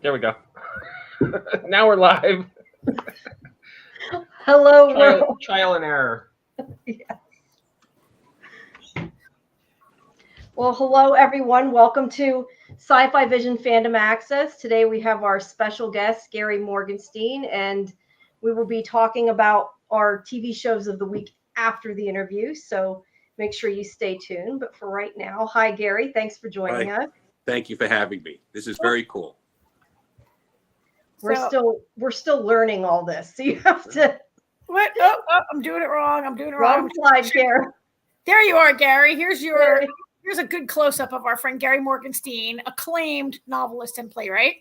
There we go. Now we're live. Hello, trial and error. Yes. Well, hello, everyone. Welcome to Sci-Fi Vision Fandom Access. Today we have our special guest, Gary Morgenstein, and we will be talking about our TV shows of the week after the interview. So make sure you stay tuned. But for right now, hi, Gary. Thanks for joining us. Thank you for having me. This is very cool. We're still learning all this, so you have to. What? Oh, I'm doing it wrong. Wrong slide, Gary. There you are, Gary. Here's a good close-up of our friend Gary Morgenstein, acclaimed novelist and playwright.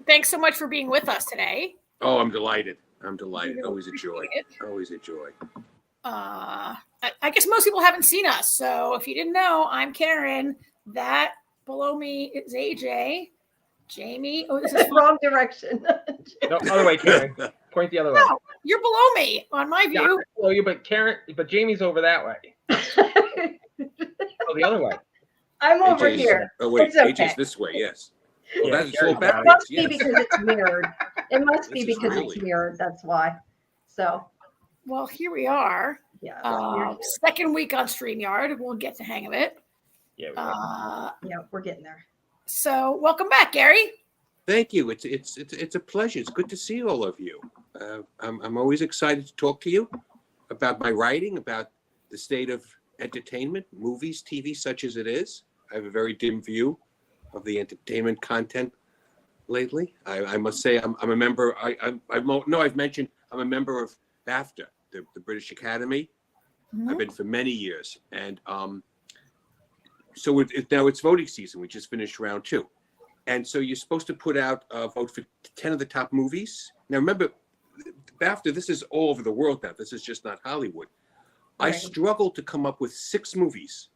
Thanks so much for being with us today. Oh, I'm delighted. Always a joy. Always a joy. I guess most people haven't seen us, so if you didn't know, I'm Karen. That below me is AJ. Jamie. Oh, this is wrong direction. No, other way, Karen. Point the other way. No, you're below me on my view. Yeah, below you, but Jamie's over that way. The other way. I'm over here. Oh wait, it's okay. AJ's this way. Yes. Well, Yeah, that's all It backwards. must be Yes. because it's mirrored. It must be because it's mirrored. That's why. So. Well, here we are. Yeah. Second week on StreamYard. We'll get the hang of it. Yeah. Yeah, we're getting there. So welcome back, Gary. Thank you. It's a pleasure. It's good to see all of you. I'm always excited to talk to you about my writing, about the state of entertainment, movies, TV, such as it is. I have a very dim view of the entertainment content lately. I must say I'm a member. I've mentioned I'm a member of BAFTA, the British Academy. Mm-hmm. I've been for many years, and so now it's voting season. We just finished round 2. And so you're supposed to put out a vote for 10 of the top movies. Now, remember, BAFTA, this is all over the world now. This is just not Hollywood. Right. I struggled to come up with 6 movies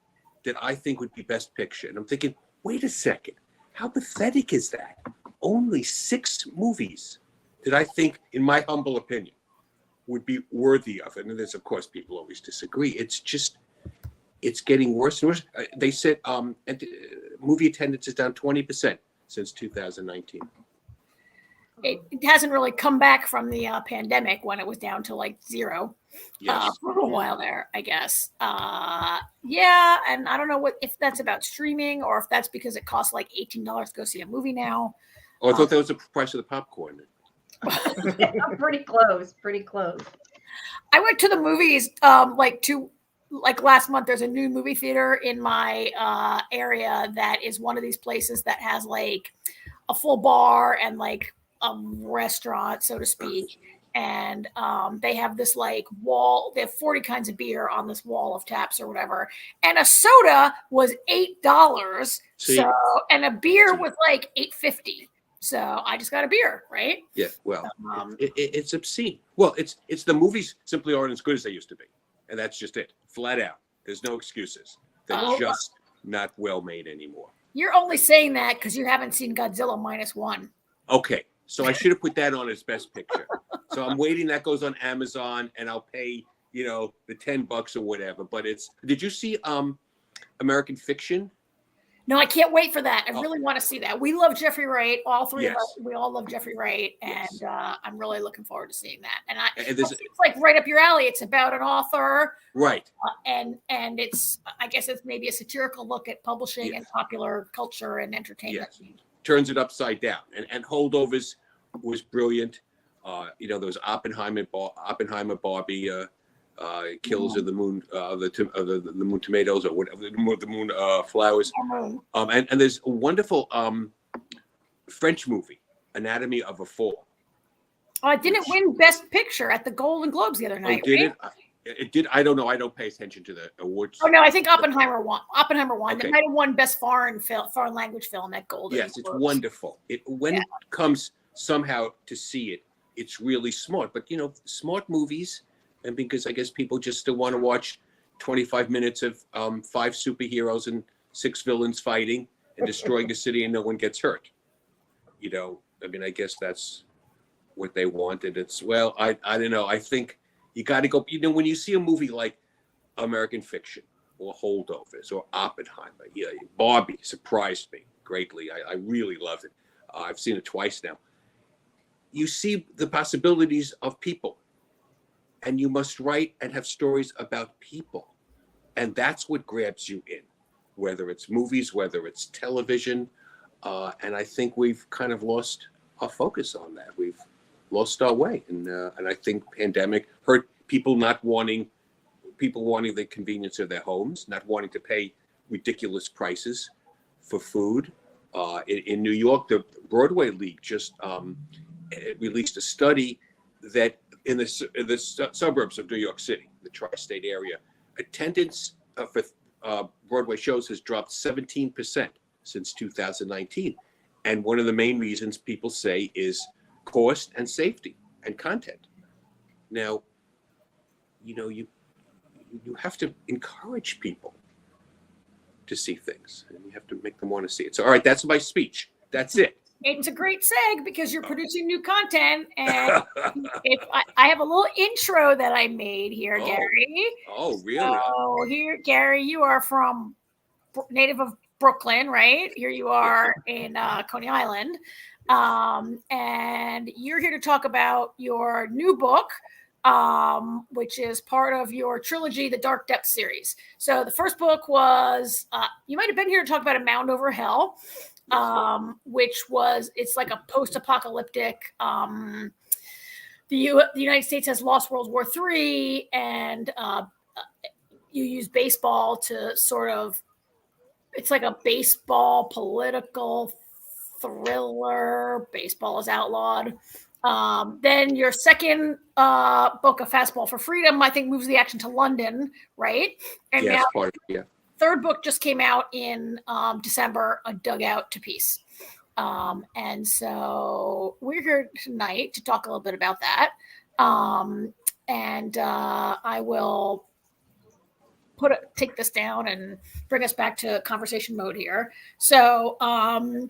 that I think would be Best Picture. And I'm thinking, wait a second, how pathetic is that? Only 6 movies that I think, in my humble opinion, would be worthy of it. And there's, of course, people always disagree. It's getting worse and worse. They said movie attendance is down 20% since 2019. It hasn't really come back from the pandemic when it was down to like 0 for a little while there, I guess. Yeah, and I don't know if that's about streaming or if that's because it costs like $18 to go see a movie now. Oh, I thought that was the price of the popcorn. Yeah, pretty close. I went to the movies like last month. There's a new movie theater in my area that is one of these places that has like a full bar and like a restaurant, so to speak. And they have this like wall. They have 40 kinds of beer on this wall of taps or whatever. And a soda was $8. So, and a beer was like $8.50. So I just got a beer, right? Yeah, well, it's obscene. Well, it's the movies simply aren't as good as they used to be. And that's just it. Flat out. There's no excuses. They're just not well made anymore. You're only saying that because you haven't seen Godzilla -1. Okay. So I should have put that on as Best Picture. So I'm waiting. That goes on Amazon and I'll pay, the $10 or whatever. But did you see American Fiction? No, I can't wait for that. I really want to see that. We love Jeffrey Wright. All three of us, we all love Jeffrey Wright. And I'm really looking forward to seeing that. And it's like right up your alley. It's about an author. Right. And it's, I guess it's maybe a satirical look at publishing and popular culture and entertainment. Yes. Turns it upside down. And Holdovers was brilliant. There was Oppenheimer, Barbie, Killers of the Moon, the Moon Tomatoes, or whatever, the Moon Flowers. And there's a wonderful French movie, Anatomy of a Fall. Oh, it didn't win Best Picture at the Golden Globes the other night. Oh, did it? It did. I don't know. I don't pay attention to the awards. Oh no, I think Oppenheimer won. Okay. It might have won Best Foreign language film at Golden. Yes, it's wonderful. It comes somehow to see it, it's really smart. But smart movies, and because I guess people just still want to watch 25 minutes of 5 superheroes and 6 villains fighting and destroying a city and no one gets hurt. I guess that's what they want. And I don't know. I think you got to go, when you see a movie like American Fiction or Holdovers or Oppenheimer, Barbie surprised me. greatly. I really loved it. I've seen it twice now. You see the possibilities of people, and you must write and have stories about people. And that's what grabs you in, whether it's movies, whether it's television. And I think we've kind of lost our focus on that. We've lost our way. And I think pandemic hurt people wanting the convenience of their homes, not wanting to pay ridiculous prices for food. In New York, the Broadway League just released a study that in the suburbs of New York City, the tri-state area, attendance for Broadway shows has dropped 17% since 2019. And one of the main reasons people say is cost and safety and content. Now, you have to encourage people to see things, and you have to make them want to see it. So, all right, that's my speech. That's it. It's a great seg because you're producing new content, and if I have a little intro that I made here, Gary. Oh, really? So here, Gary, you are native of Brooklyn, right? Here you are in Coney Island, and you're here to talk about your new book, which is part of your trilogy, the Dark Depths series. So the first book was, you might have been here to talk about A Mound Over Hell, it's like a post-apocalyptic, the United States has lost World War III, and you use baseball to sort of, it's like a baseball political thriller. Baseball is outlawed. Then your second book, A Fastball for Freedom, I think moves the action to London, right? And yes, now, third book just came out in December, A Dugout to Peace. And so we're here tonight to talk a little bit about that. And I will take this down and bring us back to conversation mode here. So none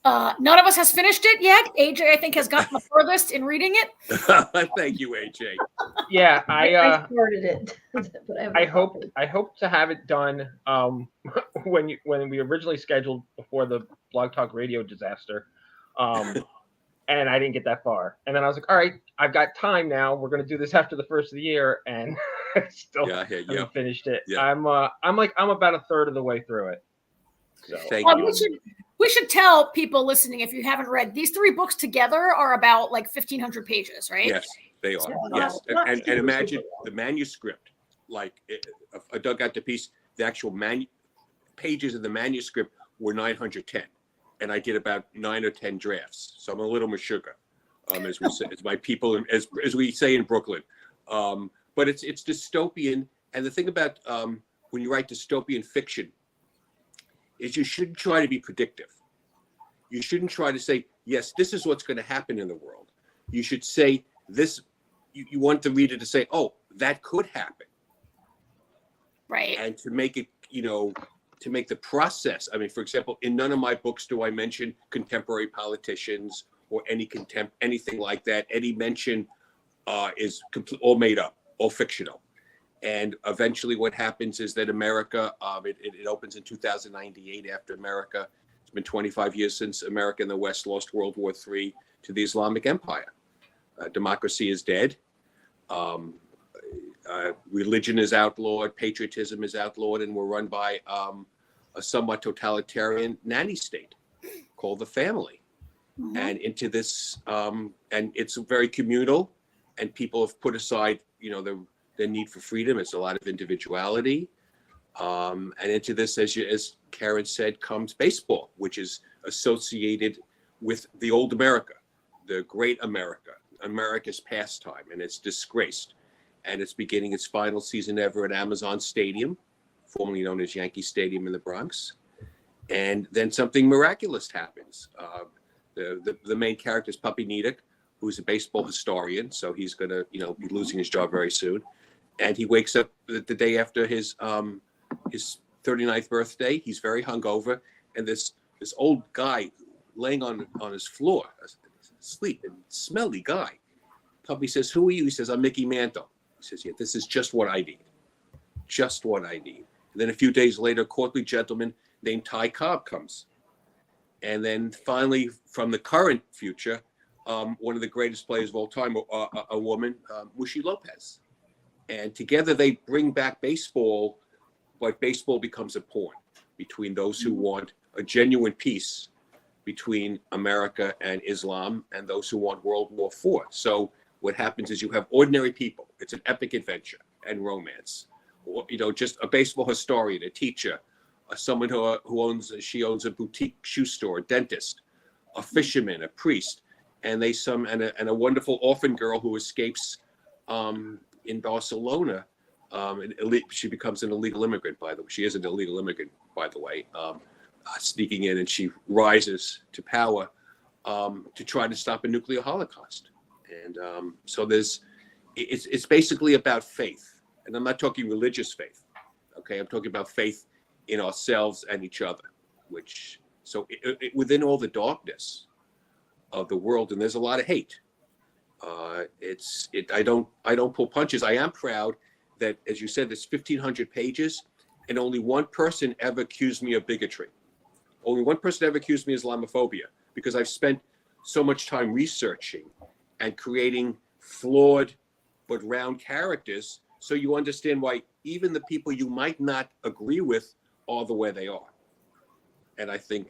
of us has finished it yet. AJ, I think, has gotten the furthest in reading it. Thank you, AJ. Yeah, I started it. I hope to have it done when we originally scheduled before the Blog Talk Radio disaster, and I didn't get that far. And then I was like, all right, I've got time now. We're going to do this after the first of the year, and I still haven't finished it. Yeah. I'm about a third of the way through it. So. Thank you. We should tell people listening, if you haven't read, these three books together are about like 1,500 pages, right? Yes, they are. Yes, and imagine the manuscript, like A Dugout to Peace, the actual pages of the manuscript were 910, and I did about 9 or 10 drafts. So I'm a little mashuga, as we say, as my people, as we say in Brooklyn. But it's dystopian, and the thing about when you write dystopian fiction is you shouldn't try to be predictive. You shouldn't try to say, yes, this is what's going to happen in the world. You should say this, you want the reader to say, oh, that could happen. Right. And to make it, to make the process, I mean, for example, in none of my books do I mention contemporary politicians or anything like that. Any mention is all made up, all fictional. And eventually what happens is that America, it opens in 2098 after America. It's been 25 years since America and the West lost World War III to the Islamic Empire. Democracy is dead. Religion is outlawed. Patriotism is outlawed. And we're run by a somewhat totalitarian nanny state called the family. Mm-hmm. And into this, and it's very communal. And people have put aside, the need for freedom. It's a lot of individuality. And into this, as Karen said, comes baseball, which is associated with the old America, the great America, America's pastime, and it's disgraced. And it's beginning its final season ever at Amazon Stadium, formerly known as Yankee Stadium in the Bronx. And then something miraculous happens. The main character is Puppy Nedick, who's a baseball historian. So he's going to, be losing his job very soon. And he wakes up the day after his 39th birthday. He's very hungover, and this old guy laying on his floor, asleep, and smelly guy. Puppy says, "Who are you?" He says, "I'm Mickey Mantle." He says, "Yeah, this is just what I need. Just what I need." And then a few days later, a courtly gentleman named Ty Cobb comes, And then finally, from the current future, one of the greatest players of all time, a woman, Mushi Lopez. And together they bring back baseball, but baseball becomes a pawn between those who want a genuine peace between America and Islam and those who want World War IV. So what happens is you have ordinary people. It's an epic adventure and romance. Or, just a baseball historian, a teacher, someone who owns a boutique shoe store, a dentist, a fisherman, a priest, and a wonderful orphan girl who escapes in Barcelona. She becomes an illegal immigrant, by the way. She is an illegal immigrant, by the way, sneaking in, and she rises to power to try to stop a nuclear holocaust. And so it's basically about faith, and I'm not talking religious faith. Okay, I'm talking about faith in ourselves and each other. Within all the darkness of the world, and there's a lot of hate. I don't pull punches. I am proud that, as you said, there's 1,500 pages, and only one person ever accused me of bigotry. Only one person ever accused me of Islamophobia, because I've spent so much time researching and creating flawed but round characters, so you understand why even the people you might not agree with are the way they are. And I think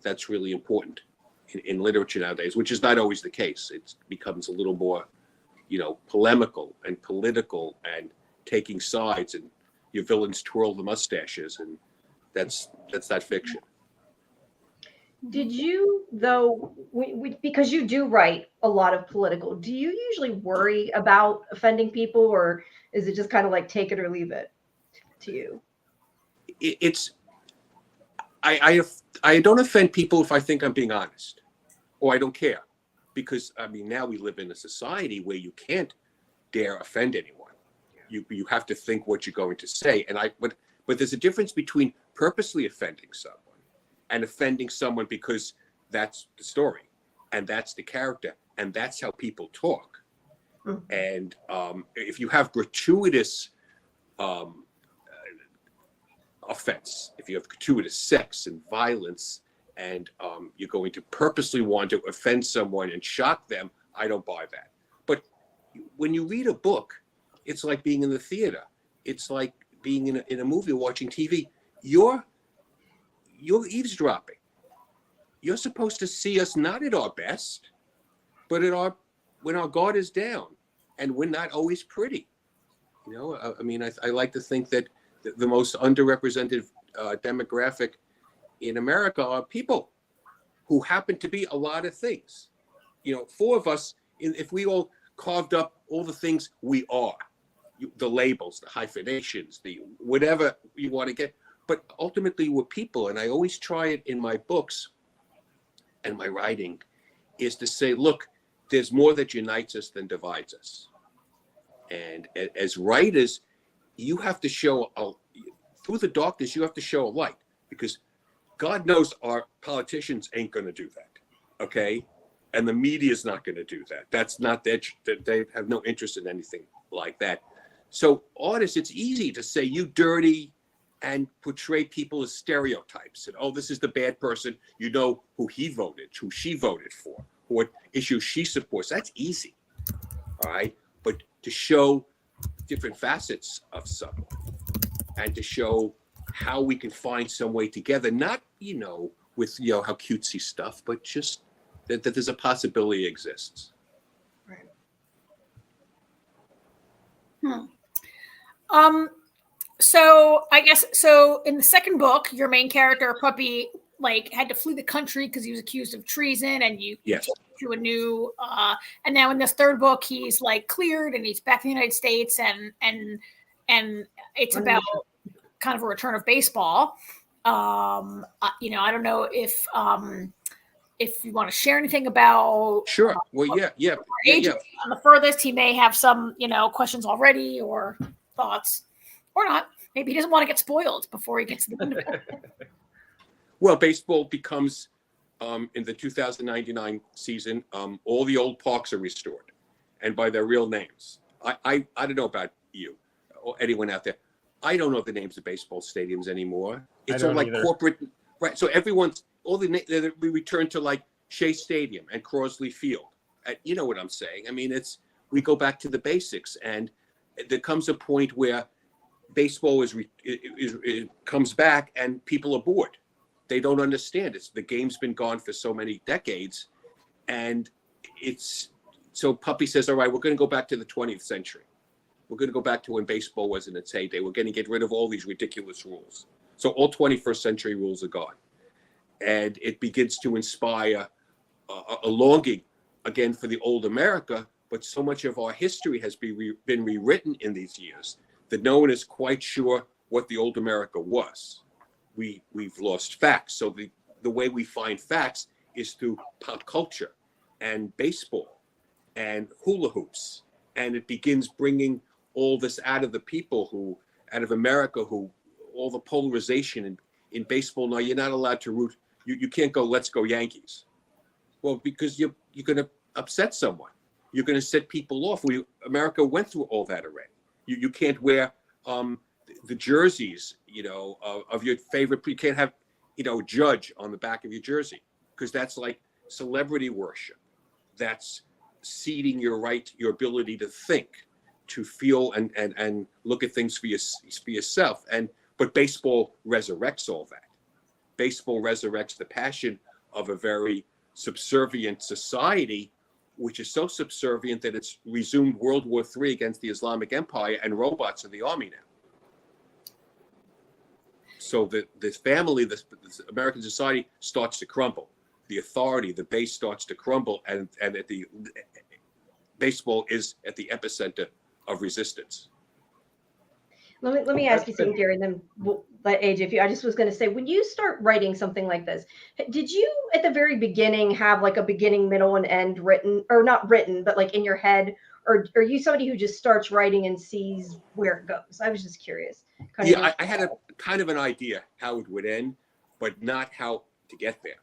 that's really important in literature nowadays, which is not always the case. It becomes a little more, polemical and political and taking sides, and your villains twirl the mustaches, and that's not fiction. Did you, though, because you do write a lot of political, do you usually worry about offending people, or is it just kind of like take it or leave it to you? I don't offend people if I think I'm being honest, or I don't care, because now we live in a society where you can't dare offend anyone. You have to think what you're going to say, but there's a difference between purposely offending someone and offending someone because that's the story and that's the character and that's how people talk. Mm-hmm. And if you have gratuitous offense, if you have gratuitous sex and violence, and you're going to purposely want to offend someone and shock them, I don't buy that. But when you read a book, it's like being in the theater. It's like being in a movie or watching TV. You're eavesdropping. You're supposed to see us not at our best, but when our guard is down, and we're not always pretty. I like to think that the most underrepresented demographic in America are people who happen to be a lot of things. Four of us, if we all carved up all the things we are, the labels, the hyphenations, the whatever you want to get, but ultimately we're people. And I always try it in my books and my writing, is to say, look, there's more that unites us than divides us. And as writers, you have to show through the darkness, you have to show a light, because God knows our politicians ain't going to do that. Okay. And the media is not going to do that. That's not that they have no interest in anything like that. So artists, it's easy to say you dirty and portray people as stereotypes. And, this is the bad person. You know who he voted, who she voted for, what issues she supports. That's easy. All right. But to show different facets of someone and to show how we can find some way together, not, with, how cutesy stuff, but just that there's a possibility exists. Right. So I guess, in the second book, your main character, Puppy, had to flee the country because he was accused of treason, and you yes. take him to a new, and now in this third bobook, he's cleared and he's back in the United States, and it's about kind of a return of baseball. I don't know if you want to share anything about. Sure. Well, yeah. On the furthest, he may have some, questions already or thoughts, or not. Maybe he doesn't want to get spoiled before he gets to the end of it. Well, baseball becomes, in the 2099 season, all the old parks are restored, and by their real names. I don't know about you or anyone out there. I don't know the names of baseball stadiums anymore. It's all like corporate, right? So everyone's we return to like Shea Stadium and Crosley Field. You know what I'm saying? I mean, we go back to the basics, and there comes a point where baseball comes back and people are bored. They don't understand it. The game's been gone for so many decades, and so Puppy says, all right, we're going to go back to the 20th century. We're going to go back to when baseball was in its heyday. We're going to get rid of all these ridiculous rules. So all 21st century rules are gone. And it begins to inspire a longing, again, for the old America. But so much of our history has been rewritten in these years that no one is quite sure what the old America was. We've lost facts. So the way we find facts is through pop culture and baseball and hula hoops. And it begins bringing all this out of the people out of America, all the polarization in baseball. Now you're not allowed to root. You can't go, let's go Yankees. Well, because you're going to upset someone. You're going to set people off. America went through all that already. You can't wear the jerseys, of your favorite. You can't have, Judge on the back of your jersey, because that's like celebrity worship. That's ceding your ability to think, to feel and look at things for yourself. But baseball resurrects all that. Baseball resurrects the passion of a very subservient society, which is so subservient that it's resumed World War III against the Islamic Empire, and robots are the army now. So this family, this American society starts to crumble. The authority, the base starts to crumble, and baseball is at the epicenter of resistance. Let me ask you something, Gary, and then we'll let AJ. I just was going to say, when you start writing something like this, did you at the very beginning have like a beginning, middle, and end written, or not written, but like in your head, or are you somebody who just starts writing and sees where it goes? I was just curious. I had a kind of an idea how it would end, but not how to get there.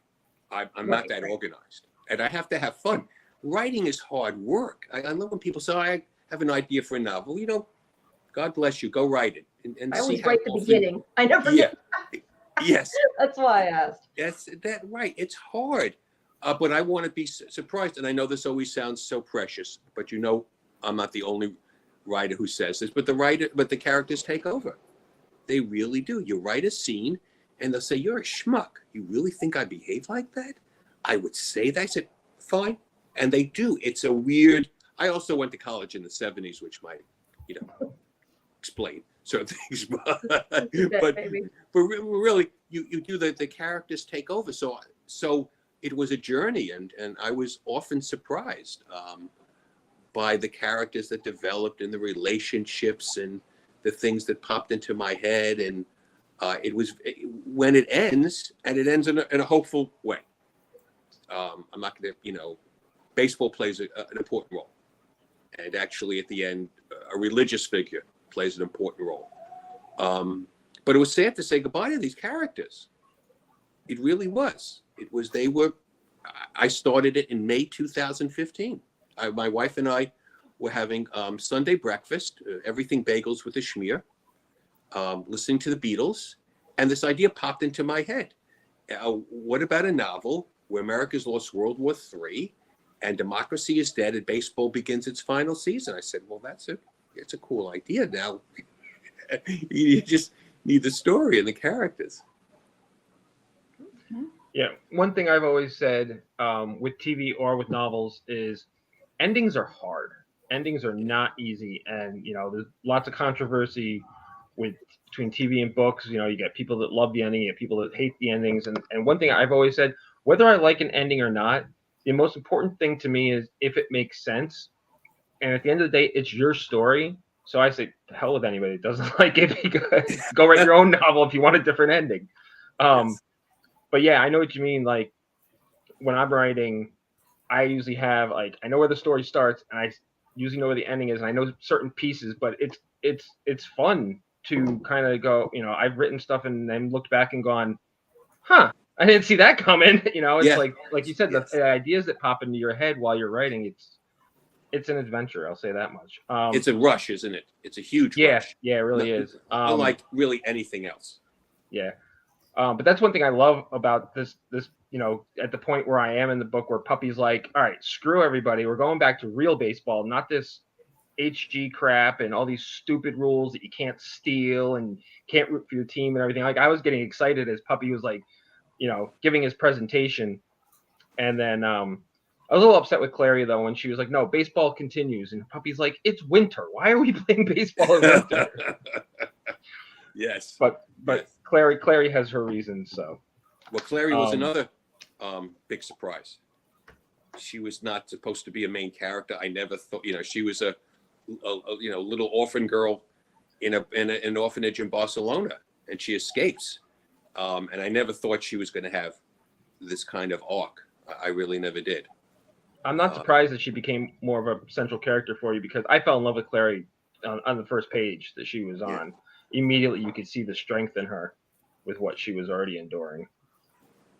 I'm not that organized, and I have to have fun. Writing is hard work. I love when people say, I have an idea for a novel. God bless you. Go write it. And I always see write the beginning. I never. Yeah. Yes. That's why I asked. That's that right. It's hard, but I want to be surprised. And I know this always sounds so precious, but I'm not the only writer who says this. But the characters take over. They really do. You write a scene, and they'll say, "You're a schmuck. You really think I behave like that?" I would say that. I said, "Fine," and they do. It's a weird. I also went to college in the '70s, which might, explain certain things, but really, you do the characters take over. So it was a journey, and I was often surprised by the characters that developed and the relationships and the things that popped into my head. And when it ends, and it ends in a hopeful way. I'm not going to, baseball plays an important role, and actually at the end, a religious figure plays an important role. But it was sad to say goodbye to these characters. It really was. I started it in May 2015. My wife and I were having Sunday breakfast, everything bagels with a schmear, listening to the Beatles, and this idea popped into my head. What about a novel where America's lost World War III and democracy is dead and baseball begins its final season? I said, well, it's a cool idea. Now you just need the story and the characters. Yeah, one thing I've always said with TV or with novels is endings are hard. Endings are not easy, and there's lots of controversy between TV and books. You get people that love the ending, you get people that hate the endings, and one thing I've always said, whether I like an ending or not, the most important thing to me is if it makes sense. And at the end of the day, it's your story. So I say, to hell with anybody that doesn't like it, because go write your own novel if you want a different ending. Yes. But yeah, I know what you mean. Like when I'm writing, I usually have I know where the story starts, and I usually know where the ending is, and I know certain pieces. But it's fun to kind of go. I've written stuff and then looked back and gone, huh, I didn't see that coming. It's like you said, the ideas that pop into your head while you're writing. It's an adventure. I'll say that much. It's a rush, isn't it? It's a huge rush. Yeah, it really is. Unlike really anything else. Yeah. But that's one thing I love about this, at the point where I am in the book where Puppy's like, all right, screw everybody. We're going back to real baseball, not this HG crap and all these stupid rules that you can't steal and can't root for your team and everything. Like, I was getting excited as Puppy was like, giving his presentation. And then I was a little upset with Clary though when she was like, "No, baseball continues," and Puppy's like, "It's winter. Why are we playing baseball in winter?" Yes, but yes. Clary has her reasons. So, well, Clary was another big surprise. She was not supposed to be a main character. I never thought, she was a little orphan girl in an orphanage in Barcelona, and she escapes. And I never thought she was going to have this kind of arc. I really never did. I'm not surprised that she became more of a central character for you, because I fell in love with Clary on the first page that she was on. Immediately, you could see the strength in her with what she was already enduring.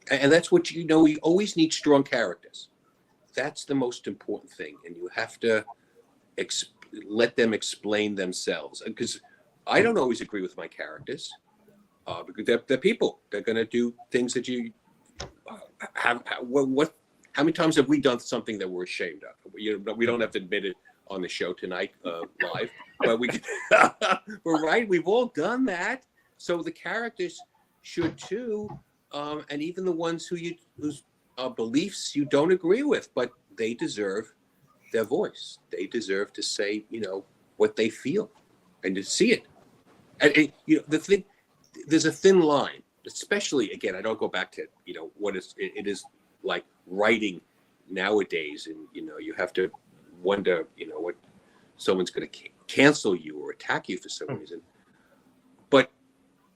And that's what you always need strong characters. That's the most important thing, and you have to let them explain themselves. Because I don't always agree with my characters, because they're people. They're going to do things that you have. How many times have we done something that we're ashamed of? We don't have to admit it on the show tonight live, but we're right. We've all done that. So the characters should too, and even the ones whose beliefs you don't agree with, but they deserve their voice. They deserve to say, what they feel, and to see it. And the thing, there's a thin line, especially again. I don't go back to what it is like writing nowadays, and you have to wonder, what someone's going to cancel you or attack you for some reason. But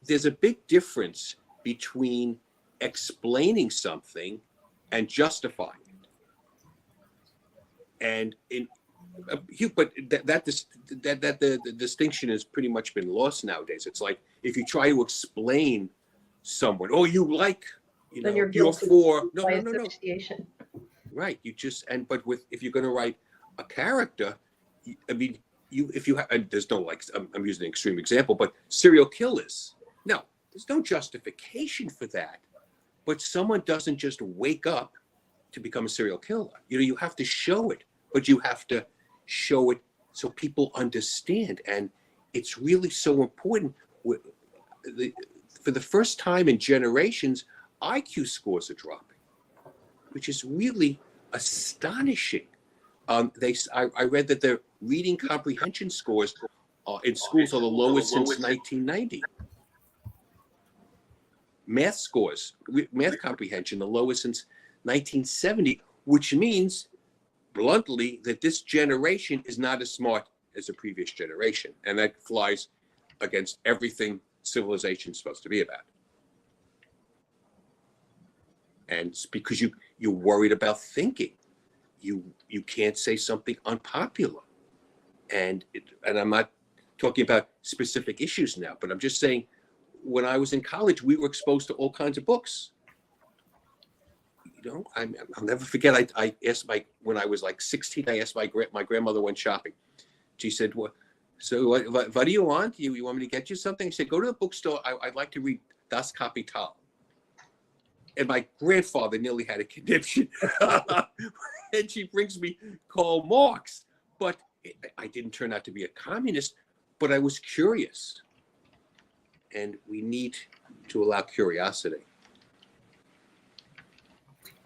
there's a big difference between explaining something and justifying it. And but the distinction has pretty much been lost nowadays. It's like if you try to explain someone, you like, then you're for no. Right. If you're going to write a character, if you have, and there's no, like, I'm using an extreme example, but serial killers, no, there's no justification for that. But someone doesn't just wake up to become a serial killer. You have to show it, but you have to show it so people understand. And it's really so important. For the first time in generations, IQ scores are dropping, which is really astonishing. I read that the reading comprehension scores in schools are the lowest since 1990. Math comprehension, the lowest since 1970, which means, bluntly, that this generation is not as smart as the previous generation. And that flies against everything civilization is supposed to be about. And it's because you're worried about thinking. You can't say something unpopular. And I'm not talking about specific issues now, but I'm just saying, when I was in college, we were exposed to all kinds of books. I'll never forget. I asked when I was like 16, I asked my grandmother went shopping. She said, "What? So what do you want? You want me to get you something?" I said, "Go to the bookstore. I'd like to read Das Kapital." And my grandfather nearly had a conniption. And she brings me Karl Marx. But I didn't turn out to be a communist, but I was curious. And we need to allow curiosity.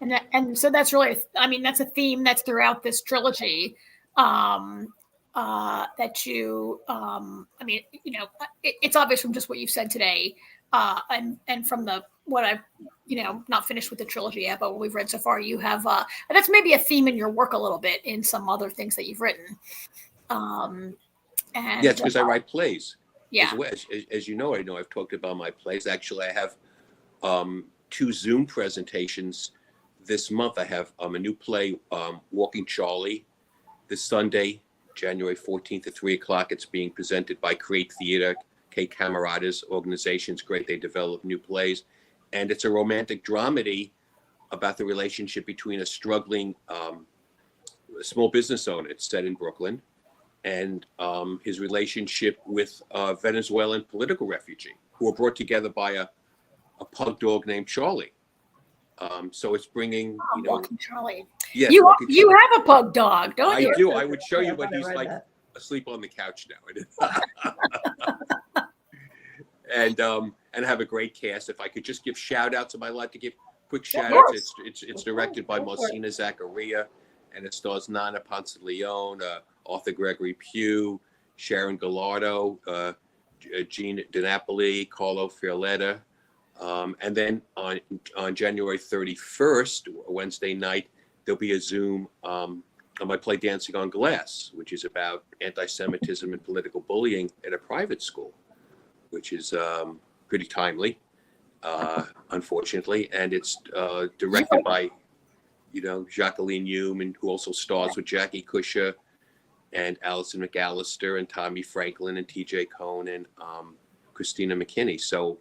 And so that's really, that's a theme that's throughout this trilogy. That you, it's obvious from just what you've said today, and from what I've, not finished with the trilogy yet, but what we've read so far, you have, that's maybe a theme in your work a little bit in some other things that you've written. And yes, because I write plays. Yeah. As you know, I've talked about my plays. Actually, I have 2 Zoom presentations this month. I have a new play, Walking Charlie, this Sunday, January 14th at 3:00. It's being presented by Create Theater, Kate Camerata's organization. It's great. They develop new plays. And it's a romantic dramedy about the relationship between a struggling small business owner. It's set in Brooklyn. And his relationship with a Venezuelan political refugee, who were brought together by a pug dog named Charlie. So it's bringing, Walking Charlie. Yes, You Walking you Charlie. have a pug dog, don't I you? do. I would show Yeah, you, but I he's read like that. asleep on the couch now. And have a great cast. If I could just give shout outs, if I'd like to give quick shout outs. It's directed by Marcina Zaccaria, and it stars Nana Ponce Leon, Arthur Gregory Pugh, Sharon Gallardo, Gene DiNapoli, Carlo Fioretta. And then on January 31st, Wednesday night, there'll be a Zoom on my play Dancing on Glass, which is about anti-Semitism and political bullying at a private school, which is pretty timely, unfortunately. And it's directed by, Jacqueline Hume, and who also stars with Jackie Kusher and Allison McAllister and Tommy Franklin and TJ Cohn and Christina McKinney. So,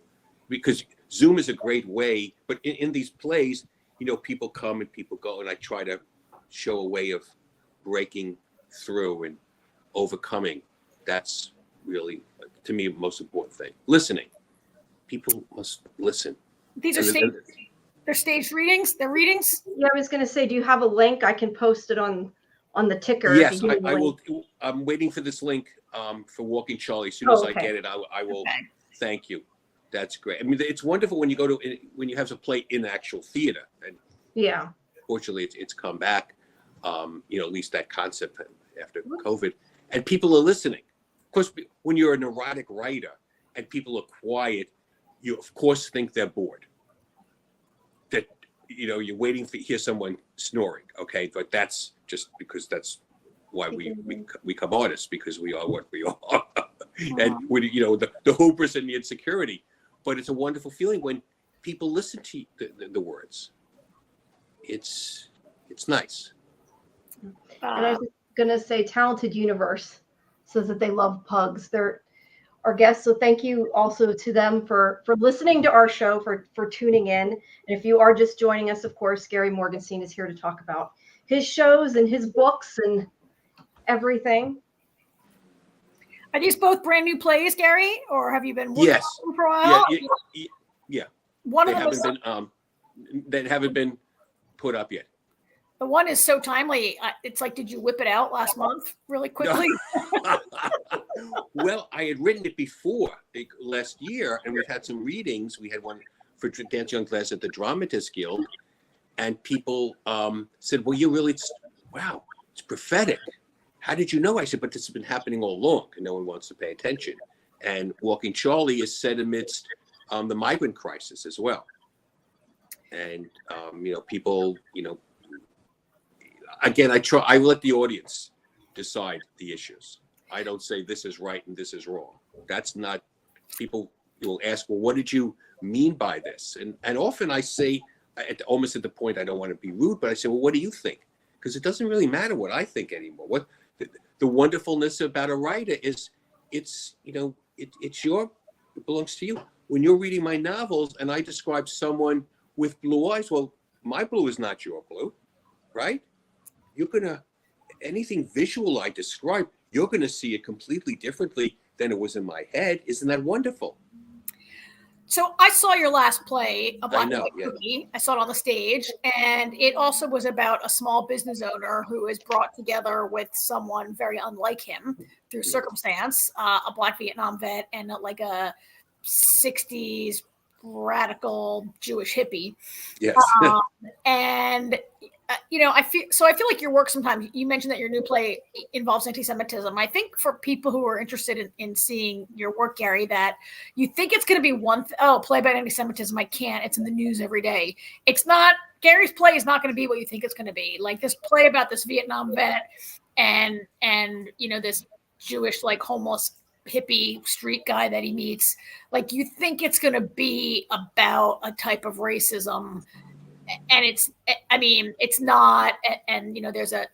because Zoom is a great way, but in these plays, people come and people go, and I try to show a way of breaking through and overcoming. That's really, to me, the most important thing. Listening. People must listen. These are they're staged readings. They're readings. Yeah, I was going to say, do you have a link? I can post it on the ticker. Yes, I will. I'm waiting for this link for Walking Charlie. As soon as I get it, I will. Okay. Thank you. That's great. I mean, it's wonderful when you have to play in actual theater, and yeah, fortunately, it's come back. At least that concept after COVID, and people are listening. Of course, when you're a neurotic writer and people are quiet, you of course think they're bored. That you're waiting to hear someone snoring. Okay, but that's just because that's why we become artists, because we are what we are, and with the hubris and the insecurity. But it's a wonderful feeling when people listen to the words. It's nice. And I was going to say, Talented Universe says that they love pugs. They're our guests, so thank you also to them for listening to our show, for tuning in. And if you are just joining us, of course, Gary Morgenstein is here to talk about his shows and his books and everything. Are these both brand new plays, Gary, or have you been working on them for a while? Yeah. One of them they haven't been put up yet. The one is so timely. It's like, did you whip it out last month really quickly? Well, I had written it before last year, and we've had some readings. We had one for Dancing on Glass at the Dramatists Guild, and people said, well, wow, it's prophetic. How did you know? I said, but this has been happening all along, and no one wants to pay attention. And Walking Charlie is set amidst the migrant crisis as well. And, people, again, I let the audience decide the issues. I don't say this is right and this is wrong. That's not, people will ask, well, what did you mean by this? And often I say, almost at the point, I don't want to be rude, but I say, well, what do you think? Because it doesn't really matter what I think anymore. What the wonderfulness about a writer is, it belongs to you. When you're reading my novels and I describe someone with blue eyes, well, my blue is not your blue, right? Anything visual I describe, you're going to see it completely differently than it was in my head. Isn't that wonderful? So I saw your last play, A Black and White Cookie. I saw it on the stage, and it also was about a small business owner who is brought together with someone very unlike him through circumstance, a Black Vietnam vet and like a 60s radical Jewish hippie. Yes. I feel like your work sometimes, you mentioned that your new play involves anti-Semitism. I think for people who are interested in seeing your work, Gary, that you think it's going to be play about anti-Semitism. I can't. It's in the news every day. It's not. Gary's play is not going to be what you think it's going to be. Like this play about this Vietnam vet and this Jewish like homeless hippie street guy that he meets. Like you think it's going to be about a type of racism. And it's not. And there's a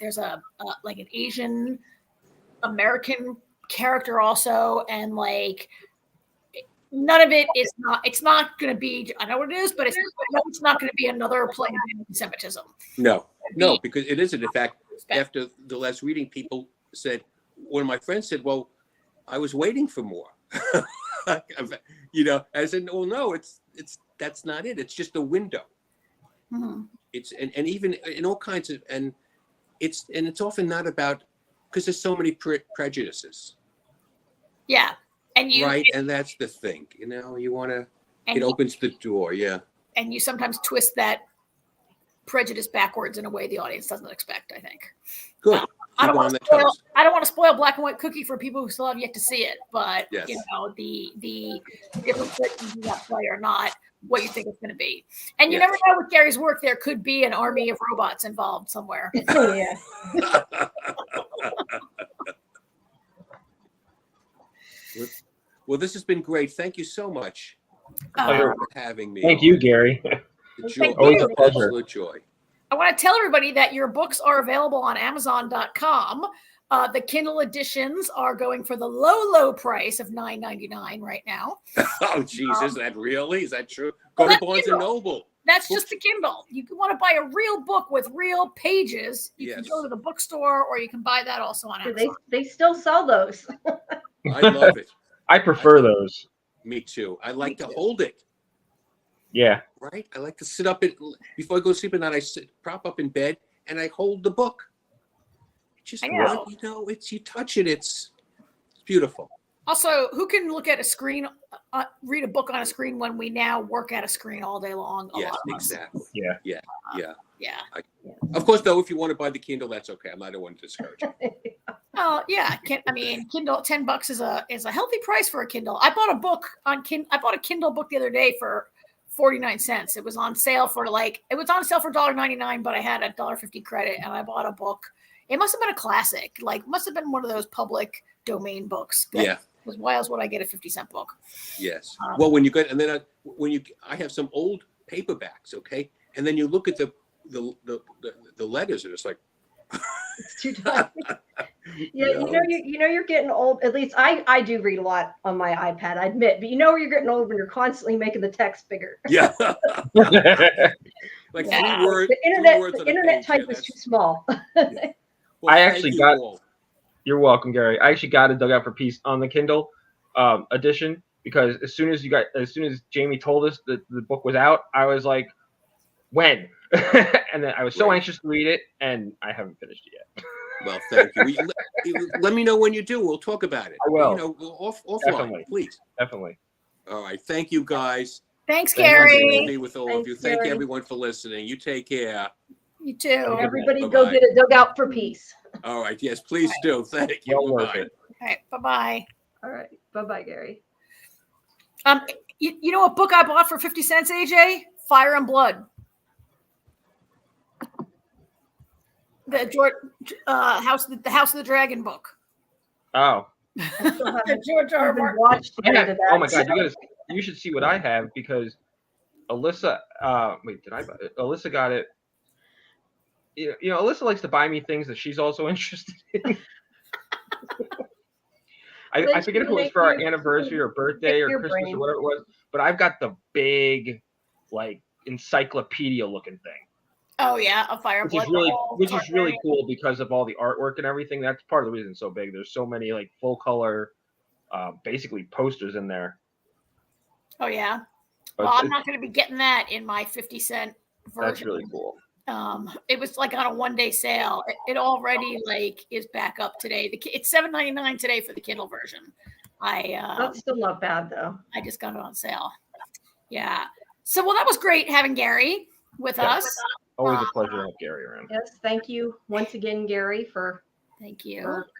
like an Asian American character also, and like none of it is not. It's not going to be. I know what it is, but it's not going to be another play of anti-Semitism. No, because it isn't. In fact, after the last reading, people said, one of my friends said, "Well, I was waiting for more." I said, "Well, no, it's that's not it. It's just a window. Mhm. It's and even in all kinds of and it's often not about because there's so many prejudices, Yeah. And you right? And that's the thing, you want to. and It you, opens the door, yeah. and you sometimes twist that prejudice backwards in a way the audience doesn't expect, I think. Good. I don't Keep want on to the spoil. toes. I don't want to spoil Black and White Cookie for people who still have yet to see it, but Yes. the different versions of that play are not what you think it's going to be. And you Yes. never know with Gary's work, there could be an army of robots involved somewhere. Yeah. Well, this has been great. Thank you so much Uh, for having me. Thank you, Gary. The Thank joy, Always a pleasure. absolute joy. I want to tell everybody that your books are available on Amazon.com. The Kindle editions are going for the low price of $9.99 right now. Oh, geez, is that really? Is that true? Go to Barnes and Noble. That's just the Kindle. You want to buy a real book with real pages. You can go to the bookstore, or you can buy that also on Amazon. They still sell those. I love it. I prefer those. Me too. I like to hold it. Yeah. Right? I like to sit up before I go to sleep at night. I prop up in bed and I hold the book. Just it's you touch it. It's beautiful. Also, who can look at a screen, read a book on a screen when we now work at a screen all day long? Yes, exactly. Yeah. Yeah. Of course, though, if you want to buy the Kindle, that's okay. I'm not the one to discourage you. Oh yeah. Kindle, $10 is a healthy price for a Kindle. I bought a book on Kindle. I bought a Kindle book the other day for 49 cents. It was on sale for $1.99, but I had $1.50 credit, and I bought a book. It must have been a classic. Must have been one of those public domain books. Yeah. Because why else would I get a 50-cent book? Yes. Well, when you get, and then I have some old paperbacks, okay, and then you look at the letters, and it's like It's too tiny. You're getting old. At least I do read a lot on my iPad, I admit. But you're getting old when you're constantly making the text bigger. Yeah. Like Yeah. 3 words. The internet type is too small. Yeah. Well, I actually You're welcome, Gary. I actually got a Dug Out for Peace on the Kindle edition because as soon as Jamie told us that the book was out, I was like, when? And then I was so anxious to read it, and I haven't finished it yet. Well, thank you. Let me know when you do. We'll talk about it. I will. Offline, Definitely. please. Definitely. All right. Thank you, guys. Thanks, Nice Gary. to be with all of you. Thank Gary. everyone for listening. You take care. You too. Everybody Bye-bye. go get a Dug Out for Peace. All right. Yes, please do. Thank you. Well worth Bye-bye. it. All right. Bye-bye. All right. Bye-bye, Gary. You know what book I bought for 50 cents, AJ? Fire and Blood. The House of the Dragon book. Oh. The George R. R. Martin. Watched the end of that. Oh my God! You should see what I have because Alyssa. Alyssa got it. Alyssa likes to buy me things that she's also interested in. I forget if it was for our anniversary or birthday or Christmas or whatever it was, but I've got the big, encyclopedia looking thing. Oh yeah, a Fire and Blood. Which is really cool because of all the artwork and everything. That's part of the reason it's so big. There's so many full color, basically posters in there. Oh yeah. But Well, I'm not going to be getting that in my 50-cent version. That's really cool. It was on a 1-day sale. It already is back up today. It's $7.99 today for the Kindle version. That's still not bad though. I just got it on sale. Yeah. So that was great having Gary with us. Always a pleasure to have Gary around. Yes, thank you once again, Gary, for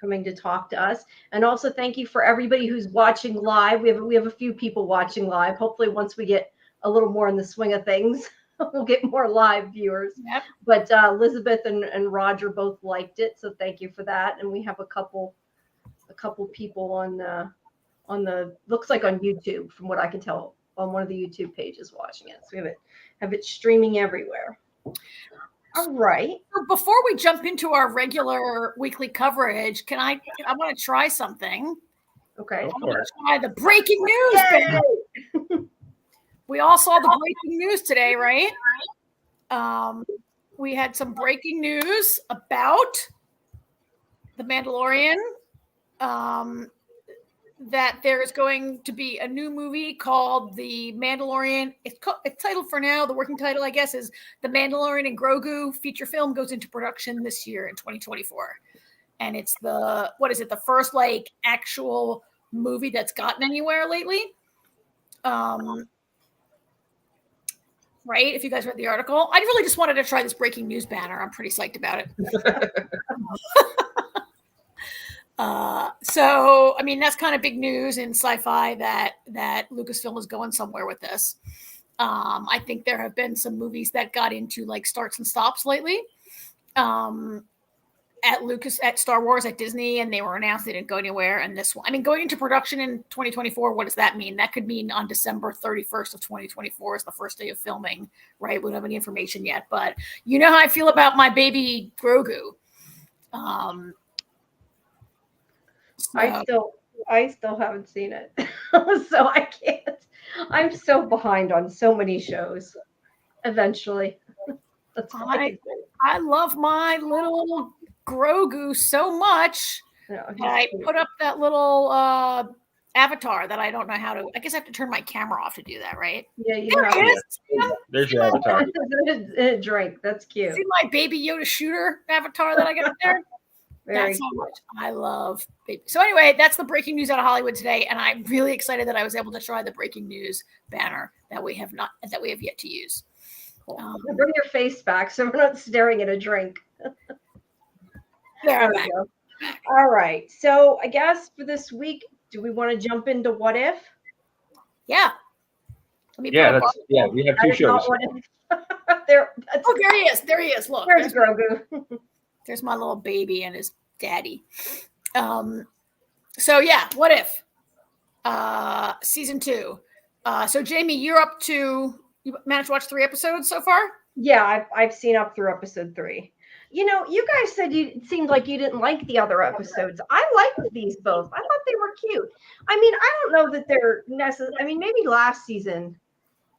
coming to talk to us, and also thank you for everybody who's watching live. We have a few people watching live. Hopefully, once we get a little more in the swing of things, we'll get more live viewers. Yep. But Elizabeth and Roger both liked it, so thank you for that. And we have a couple people on the looks like on YouTube, from what I can tell, on one of the YouTube pages watching it. So we have it streaming everywhere. All right. Before we jump into our regular weekly coverage, I want to try something. Okay. I want to try the breaking news. We all saw the breaking news today, right? We had some breaking news about The Mandalorian. that there is going to be a new movie called The Mandalorian. It's titled for now, the working title, I guess, is The Mandalorian and Grogu feature film goes into production this year in 2024. And it's the first like actual movie that's gotten anywhere lately. Right? If you guys read the article, I really just wanted to try this breaking news banner. I'm pretty psyched about it. So, I mean, that's kind of big news in sci-fi that Lucasfilm is going somewhere with this. I think there have been some movies that got into like starts and stops lately. At Star Wars, at Disney, and they were announced, they didn't go anywhere. And this one, I mean, going into production in 2024, what does that mean? That could mean on December 31st of 2024 is the first day of filming, right? We don't have any information yet, but you know how I feel about my baby Grogu. I still haven't seen it. So I can't. I'm so behind on so many shows. Eventually. That's all I can say. I love my little Grogu so much. No, I put up that little avatar that I don't know how to. I guess I have to turn my camera off to do that, right? Yeah, you there have it is. There's your avatar. a drink. That's cute. See my baby Yoda shooter avatar that I got there? That's how much I love baby. So anyway, that's the breaking news out of Hollywood today, and I'm really excited that I was able to try the breaking news banner that we have yet to use. Bring your face back so we're not staring at a drink. There we go. All right. So I guess for this week, do we want to jump into What If? Yeah. We have two shows. There he is. There he is. Look. There's Grogu. There's my little baby and his daddy. So yeah, What If? Season 2. So Jamie, you managed to watch 3 episodes so far? Yeah, I've seen up through episode 3. You know, you guys said it seemed like you didn't like the other episodes. I liked these both. I thought they were cute. I mean, I don't know that they're necessary. I mean, maybe last season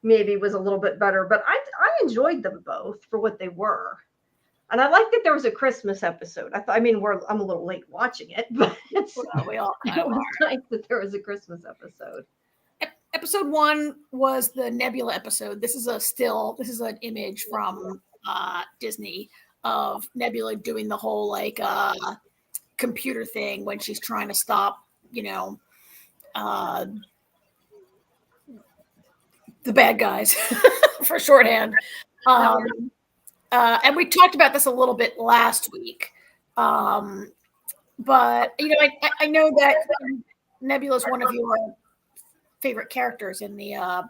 was a little bit better, but I enjoyed them both for what they were. And I like that there was a Christmas episode. I'm a little late watching it, but it was nice that there was a Christmas episode. Episode 1 was the Nebula episode. This is an image from Disney of Nebula doing the whole like computer thing when she's trying to stop, the bad guys for shorthand. And we talked about this a little bit last week. But I know that Nebula is one of your favorite characters in the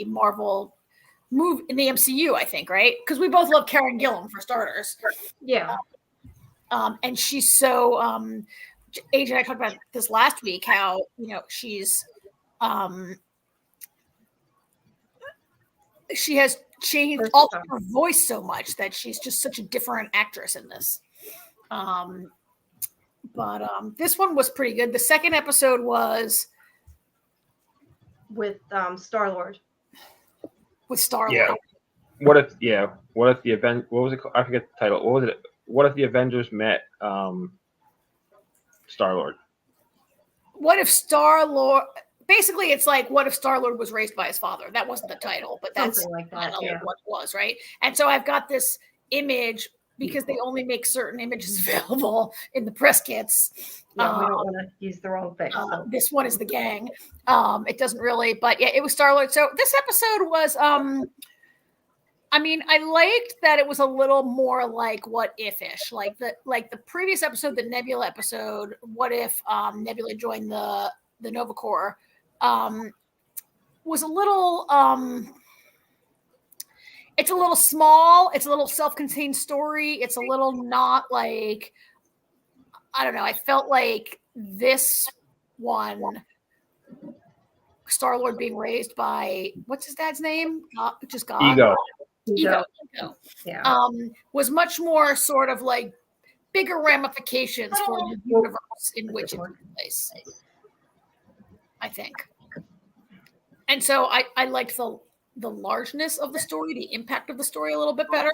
Marvel movie, in the MCU, I think, right? Because we both love Karen Gillan for starters. Yeah. And she's so AJ and I talked about this last week, how she's she has changed all of her voice so much that she's just such a different actress in this. But this one was pretty good. The second episode was with Star-Lord. With Star-Lord. Yeah. What if the event? What was it called? I forget the title. What was it? What if the Avengers met Star-Lord? What if Star-Lord? Basically, it's like, what if Star-Lord was raised by his father? That wasn't the title, but that's like what it was, right? And so I've got this image because they only make certain images available in the press kits. Yeah, we don't want to use the wrong thing. This one is the gang. It doesn't really, but yeah, it was Star-Lord. So this episode was, I liked that it was a little more like What If-ish, like the previous episode, the Nebula episode. What if Nebula joined the Nova Corps? Was a little. It's a little small. It's a little self-contained story. It's a little not like. I don't know. I felt like this one, Star-Lord being raised by, what's his dad's name? Just God. Ego. Yeah. Was much more sort of like bigger ramifications for the universe in which it took place, I think. And so I liked the largeness of the story, the impact of the story a little bit better.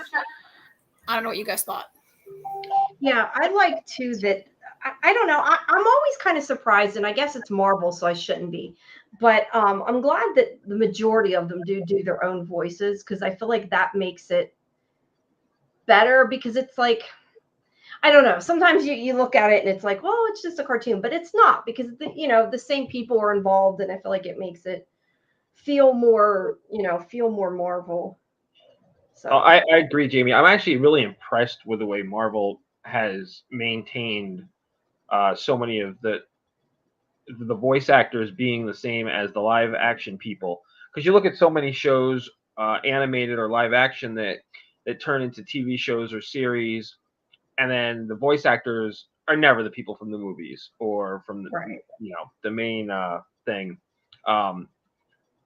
I don't know what you guys thought. Yeah, I like too that I don't know. I'm always kind of surprised, and I guess it's Marvel, so I shouldn't be. But I'm glad that the majority of them do their own voices, because I feel like that makes it better, because it's like, I don't know. Sometimes you look at it and it's like, well, it's just a cartoon, but it's not, because the same people are involved, and I feel like it makes it feel more Marvel. So I agree, Jamie. I'm actually really impressed with the way Marvel has maintained so many of the voice actors being the same as the live action people. Because you look at so many shows, animated or live action, that turn into TV shows or series, and then the voice actors are never the people from the movies or from the, right. the main thing.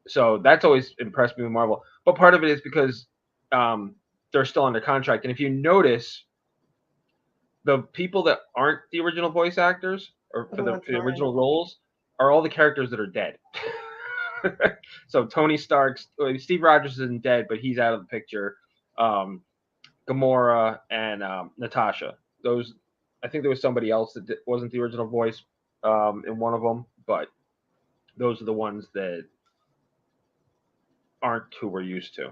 So that's always impressed me with Marvel. But part of it is because they're still under contract, and if you notice, the people that aren't the original voice actors or for the original roles are all the characters that are dead. So Tony Stark, Steve Rogers isn't dead, but he's out of the picture. Gamora and Natasha. Those, I think there was somebody else that wasn't the original voice in one of them, but those are the ones that aren't who we're used to.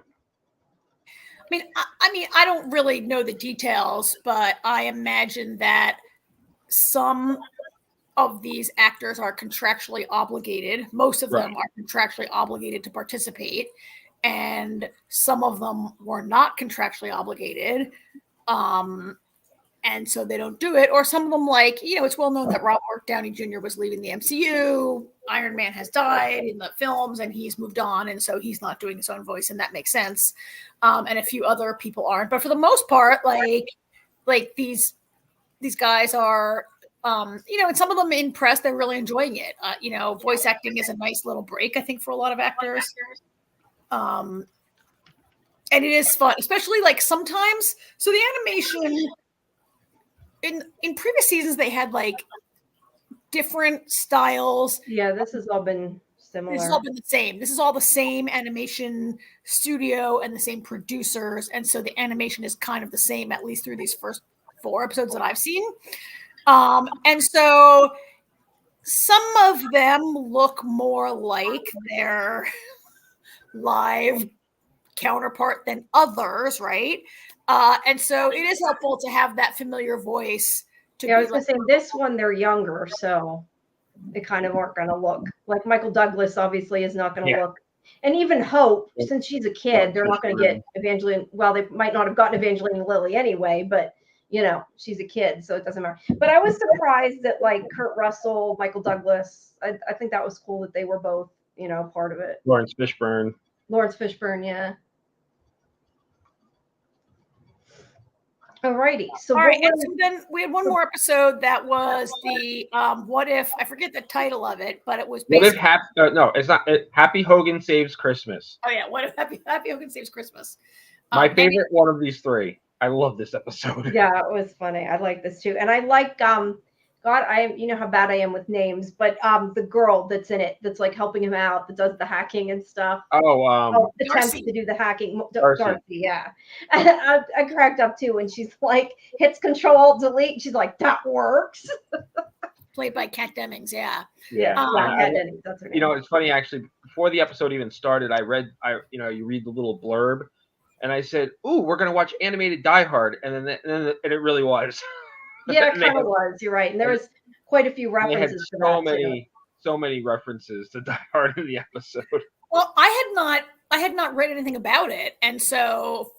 I mean, I don't really know the details, but I imagine that some of these actors are contractually obligated. Most of them are contractually obligated to participate, and some of them were not contractually obligated. And so they don't do it. Or some of them, like, it's well known that Robert Downey Jr. was leaving the MCU. Iron Man has died in the films and he's moved on. And so he's not doing his own voice, and that makes sense. And a few other people aren't. But for the most part, like these guys are, and some of them in press, they're really enjoying it. Voice acting is a nice little break, I think, for a lot of actors. And it is fun, especially like sometimes. So the animation in previous seasons, they had like different styles. Yeah, this has all been similar. This has all been the same. This is all the same animation studio and the same producers. And so the animation is kind of the same, at least through these first 4 episodes that I've seen. And so some of them look more like their live counterpart than others, right? And so it is helpful to have that familiar voice. I was going to say, this one, they're younger, so they kind of aren't going to look like Michael Douglas. Obviously, is not going to look, and even Hope, since she's a kid, they're not going to get Evangeline. Well, they might not have gotten Evangeline Lilly anyway, but she's a kid, so it doesn't matter. But I was surprised that like Kurt Russell, Michael Douglas. I think that was cool that they were both, part of it. Lawrence Fishburne, yeah. Alrighty. So all right, and so then we had one more episode that was the what if, I forget the title of it, but it was basically, what if no, it's not Happy Hogan Saves Christmas. Oh yeah, what if Happy Hogan Saves Christmas? My favorite one of these 3. I love this episode. Yeah, it was funny. I like this too, and I like God, you know how bad I am with names, but the girl that's in it, that's like helping him out, that does the hacking and stuff. Attempts to do the hacking. Darcy, yeah. I cracked up too when she's like hits Control Delete. She's like, that works. Played by Kat Dennings, yeah. Kat Dennings, that's her name. It's funny actually. Before the episode even started, you read the little blurb, and I said, "Ooh, we're gonna watch animated Die Hard," and then it really was. Yeah, it kind of was. You're right, and there was quite a few references to that. So many references to Die Hard in the episode. Well, I had not read anything about it, and so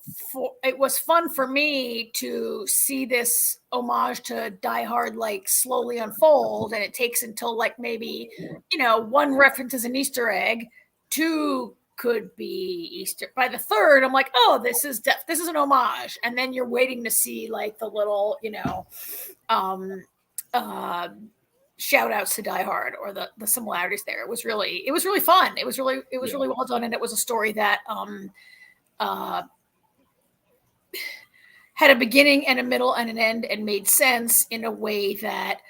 it was fun for me to see this homage to Die Hard like slowly unfold, and it takes until like maybe 1 reference is an Easter egg, 2 could be Easter. By the 3rd, I'm like, oh, this is an homage, and then you're waiting to see like the little shout outs to Die Hard or the similarities there. It was really fun. It was really well done, and it was a story that had a beginning and a middle and an end, and made sense in a way that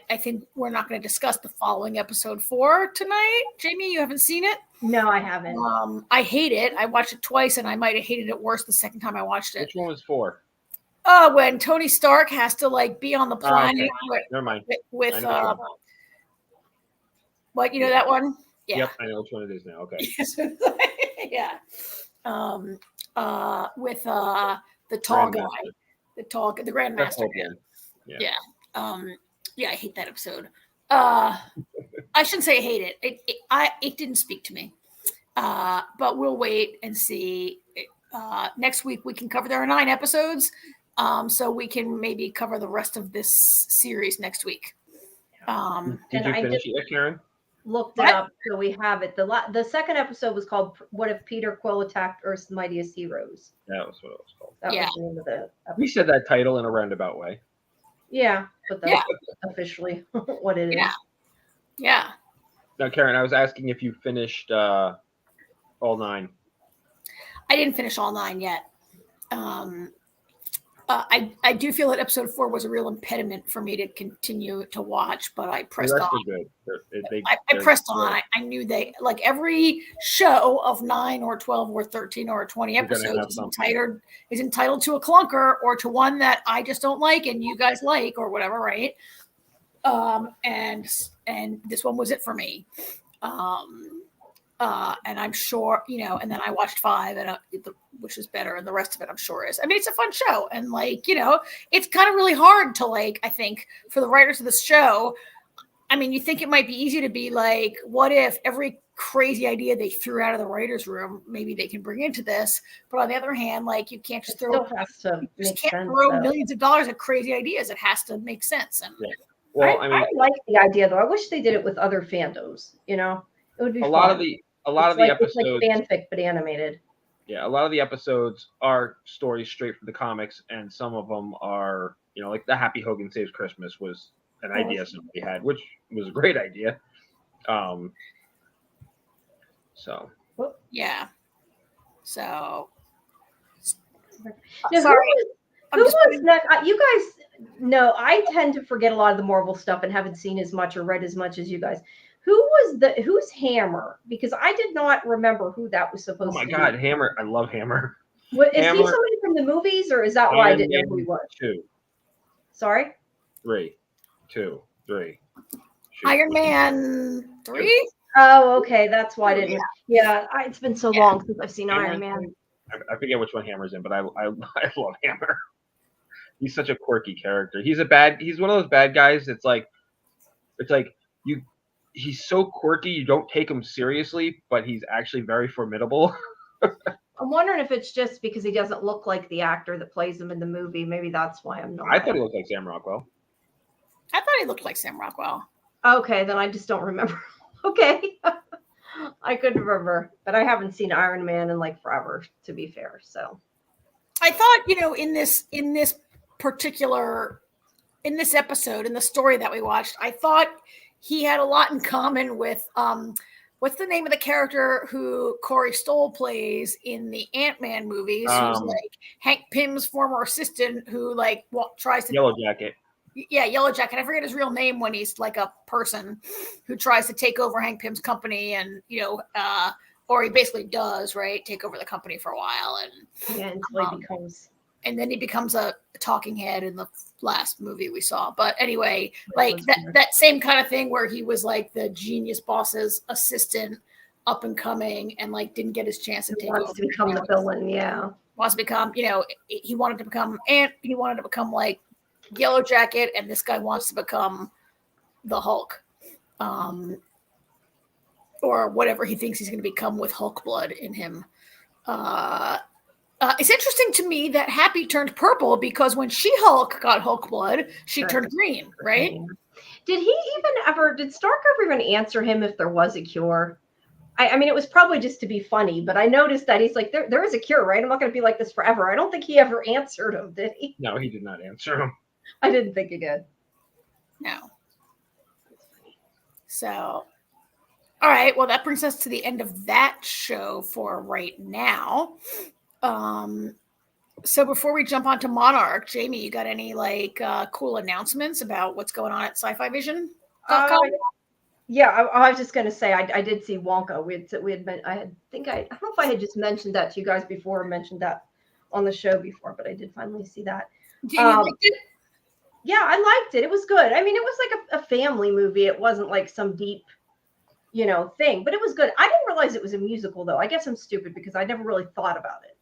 I think we're not going to discuss the following episode 4 tonight. Jamie, you haven't seen it? No, I haven't. I hate it. I watched it twice, and I might have hated it worse the second time I watched it. Which one was 4? when Tony Stark has to like be on the planet Never mind. with I know what, you know that one? Yeah. Yep, I know which one it is now. Okay. Yeah. With the tall guy, the Grandmaster. Yeah. Yeah, I hate that episode. I shouldn't say I hate it. It didn't speak to me. But we'll wait and see. Next week we can cover. There are 9 episodes, so we can maybe cover the rest of this series next week. Did you finish it, Karen? Looked it up, so we have it. The second episode was called "What If Peter Quill Attacked Earth's Mightiest Heroes?" That was what it was called. That was the name of the episode. We said that title in a roundabout way. Yeah, but that's officially what it is. Yeah. Now, Karen, I was asking if you finished all 9. I didn't finish all 9 yet. I do feel that episode 4 was a real impediment for me to continue to watch, but I pressed on. Good. I pressed on. I knew like every show of 9 or 12 or 13 or 20 episodes is entitled to a clunker or to one that I just don't like and you guys like or whatever, right? And this one was it for me. And I'm sure, and then I watched 5 and which is better. And the rest of it I'm sure is, it's a fun show. And it's kind of really hard to I think for the writers of this show, you think it might be easy to be like, what if every crazy idea they threw out of the writer's room, maybe they can bring into this. But on the other hand, you can't just throw millions of dollars at crazy ideas. It has to make sense. And well, I like the idea though. I wish they did it with other fandoms, it would be a fun. lot of the episodes, it's like fanfic but animated. Yeah, a lot of the episodes are stories straight from the comics, and some of them are, like the Happy Hogan Saves Christmas was an idea somebody had, which was a great idea. So yeah. So now, sorry. Who was next? You guys know I tend to forget a lot of the Marvel stuff and haven't seen as much or read as much as you guys. Who's Hammer? Because I did not remember who that was supposed to be. Oh my God, Hammer. I love Hammer. Is he somebody from the movies or is that why I didn't know who he was? 2. Sorry? 3. 2. 3. Shoot. Iron Man 3? Oh, okay. That's why I didn't. Yeah, it's been so long since I've seen Iron Man. I forget which one Hammer's in, but I love Hammer. He's such a quirky character. He's one of those bad guys. It's like he's so quirky you don't take him seriously, but he's actually very formidable. I'm wondering if it's just because he doesn't look like the actor that plays him in the movie. Maybe that's why I'm not. I thought he looked like Sam Rockwell. I thought he looked like Sam Rockwell. Okay, then I just don't remember. Okay. I couldn't remember, but I haven't seen Iron Man in forever, to be fair. So I thought, in this episode, in the story that we watched, I thought he had a lot in common with what's the name of the character who Corey Stoll plays in the Ant-Man movies? Who's Hank Pym's former assistant who tries to Yellow Jacket. Yeah, Yellow Jacket. I forget his real name when he's a person who tries to take over Hank Pym's company and or he basically does, right? Take over the company for a while until he becomes. And then he becomes a talking head in the last movie we saw. But anyway, that same kind of thing where he was the genius boss's assistant up and coming and didn't get his chance to take over. To become the villain, yeah. Wants to become, he wanted to become he wanted to become Yellow Jacket, and this guy wants to become the Hulk. Or whatever he thinks he's going to become with Hulk blood in him. It's interesting to me that Happy turned purple because when She-Hulk got Hulk blood, she turned green, right? Did Stark ever even answer him if there was a cure? I mean, it was probably just to be funny, but I noticed that he's there is a cure, right? I'm not going to be like this forever. I don't think he ever answered him, did he? No, he did not answer him. I didn't think he did. No. So, all right. Well, that brings us to the end of that show for right now. So before we jump onto Monarch, Jamie, you got any cool announcements about what's going on at SciFi Vision? Yeah, I was just going to say I did see Wonka. We had been. I don't know if I had just mentioned that to you guys before or mentioned that on the show before, but I did finally see that. You liked it? Yeah, I liked it. It was good. I mean, it was like a family movie. It wasn't like some deep, thing, but it was good. I didn't realize it was a musical though. I guess I'm stupid because I never really thought about it.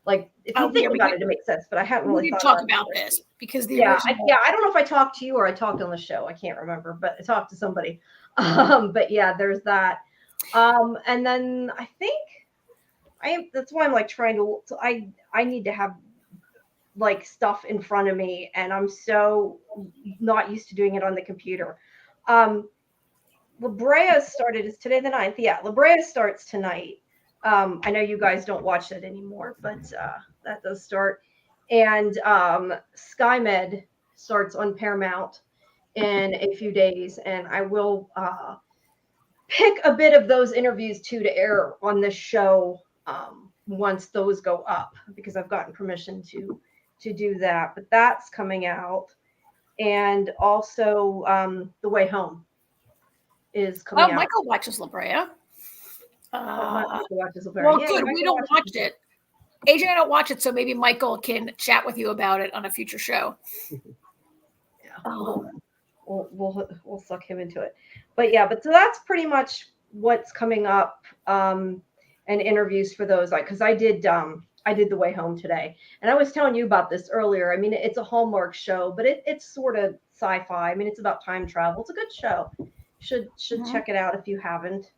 Like if you think about it, it makes sense, but I hadn't really didn't thought talk about this because the I original. don't know if I talked to you or I talked on the show. I can't remember, but I talked to somebody. But yeah, there's that. And then I think that's why I'm like trying to. So I need to have like stuff in front of me, and I'm so not used to doing it on the computer. La Brea started. Is today the 9th? Yeah, La Brea starts tonight. I know you guys don't watch that anymore, but that does start. And SkyMed starts on Paramount in a few days, and I will pick a bit of those interviews too to air on this show once those go up, because I've gotten permission to do that. But that's coming out, and also The Way Home is coming out. Michael watches La Brea. Michael watches La Brea. Well, Yeah, good. We don't watch it. AJ and I don't watch it, so maybe Michael can chat with you about it on a future show. Yeah, we'll suck him into it. But yeah, so that's pretty much what's coming up, and interviews for those. Because I did The Way Home today, and I was telling you about this earlier. I mean, it's a Hallmark show, but it's sort of sci-fi. I mean, it's about time travel. It's a good show. Should check it out if you haven't.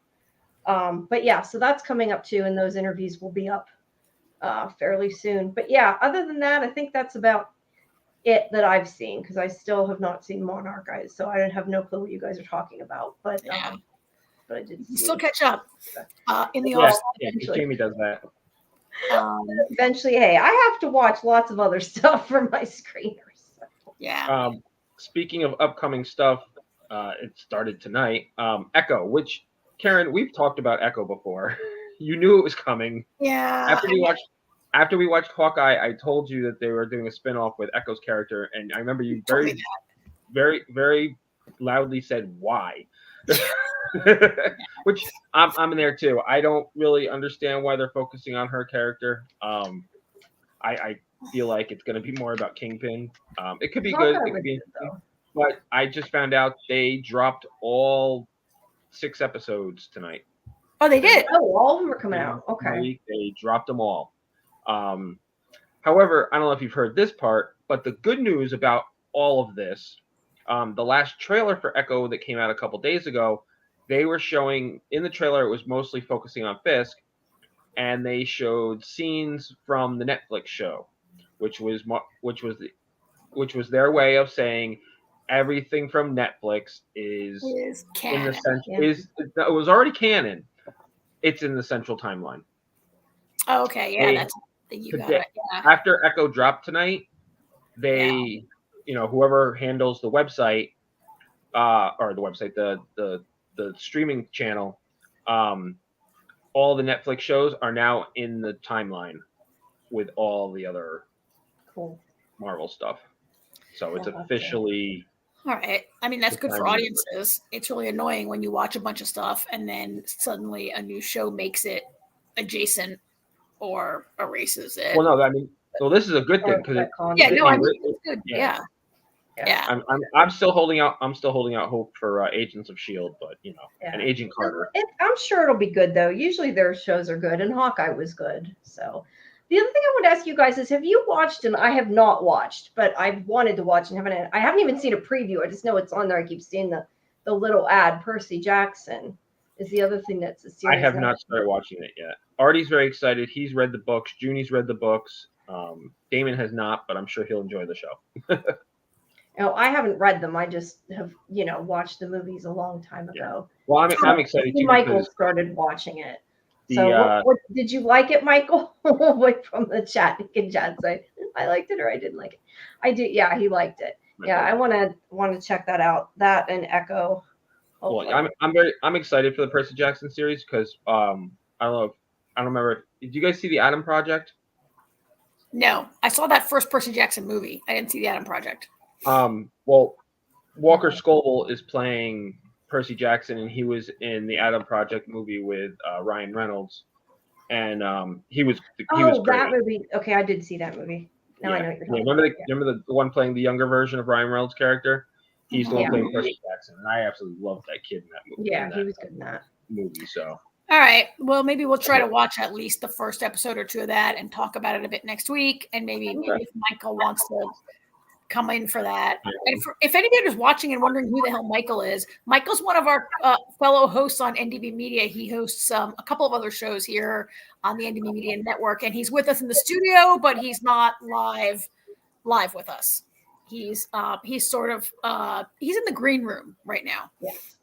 But yeah, so that's coming up too, and those interviews will be up fairly soon. But yeah, other than that, I think that's about it that I've seen, because I still have not seen Monarch, guys. So I have no clue what you guys are talking about. But but I did still catch up in the office. Yeah, Jamie does that. Eventually, hey, I have to watch lots of other stuff for my screeners. Yeah. Speaking of upcoming stuff, it started tonight. Echo, which Karen, we've talked about Echo before. You knew it was coming. Yeah. After we watched Hawkeye, I told you that they were doing a spinoff with Echo's character, and I remember you very, very, very loudly said, "Why?" Which I'm in there too. I don't really understand why they're focusing on her character. I feel like it's going to be more about Kingpin. It could be good. It could be interesting. But I just found out they dropped all 6 episodes tonight. Oh, they did? Oh, all of them are coming out. Okay. They dropped them all. However, I don't know if you've heard this part, but the good news about all of this, the last trailer for Echo that came out a couple days ago, they were showing in the trailer, it was mostly focusing on Fisk, and they showed scenes from the Netflix show, which was their way of saying everything from Netflix is canon. In the it was already canon. It's in the central timeline. Oh, okay, yeah, you got it. Yeah. After Echo dropped tonight, they, whoever handles the website, or the website, the streaming channel, all the Netflix shows are now in the timeline with all the other Marvel stuff. So it's officially. All right. I mean, that's good for audiences. It's really annoying when you watch a bunch of stuff and then suddenly a new show makes it adjacent or erases it. Well, no, I mean, so this is a good thing because it's good. Yeah. I'm still holding out. I'm still holding out hope for Agents of S.H.I.E.L.D., but and Agent Carter. I'm sure it'll be good though. Usually their shows are good, and Hawkeye was good. So the other thing I want to ask you guys is, have you watched? And I have not watched, but I've wanted to watch and I haven't even seen a preview. I just know it's on there. I keep seeing the little ad. Percy Jackson is the other thing that's a series. I have not started watching it yet. Artie's very excited. He's read the books. Junie's read the books. Damon has not, but I'm sure he'll enjoy the show. No, I haven't read them. I just have, watched the movies a long time ago. Yeah. Well, I'm excited too. Michael started watching it. So, what did you like it, Michael? Wait, from the chat, you can chat say I liked it or I didn't like it. I did. Yeah, he liked it. Yeah, I want to check that out. That and Echo. Hopefully. Well, I'm excited for the Percy Jackson series because I don't remember. Did you guys see the Adam Project? No, I saw that first Percy Jackson movie. I didn't see the Adam Project. Well, Walker Scobell is playing Percy Jackson, and he was in the Adam Project movie with Ryan Reynolds, and he was great. That movie. Okay, I did see that movie. Now I know what you're talking Remember the one playing the younger version of Ryan Reynolds' character? He's the one playing Percy Jackson, and I absolutely loved that kid in that movie. Yeah, he was good in that movie. So. All right. Well, maybe we'll try to watch at least the first episode or two of that and talk about it a bit next week. And maybe if Michael wants to come in for that. And if anybody is watching and wondering who the hell Michael is, Michael's one of our fellow hosts on NDB Media. He hosts a couple of other shows here on the NDB Media Network, and he's with us in the studio, but he's not live with us. He's sort of he's in the green room right now. Yes.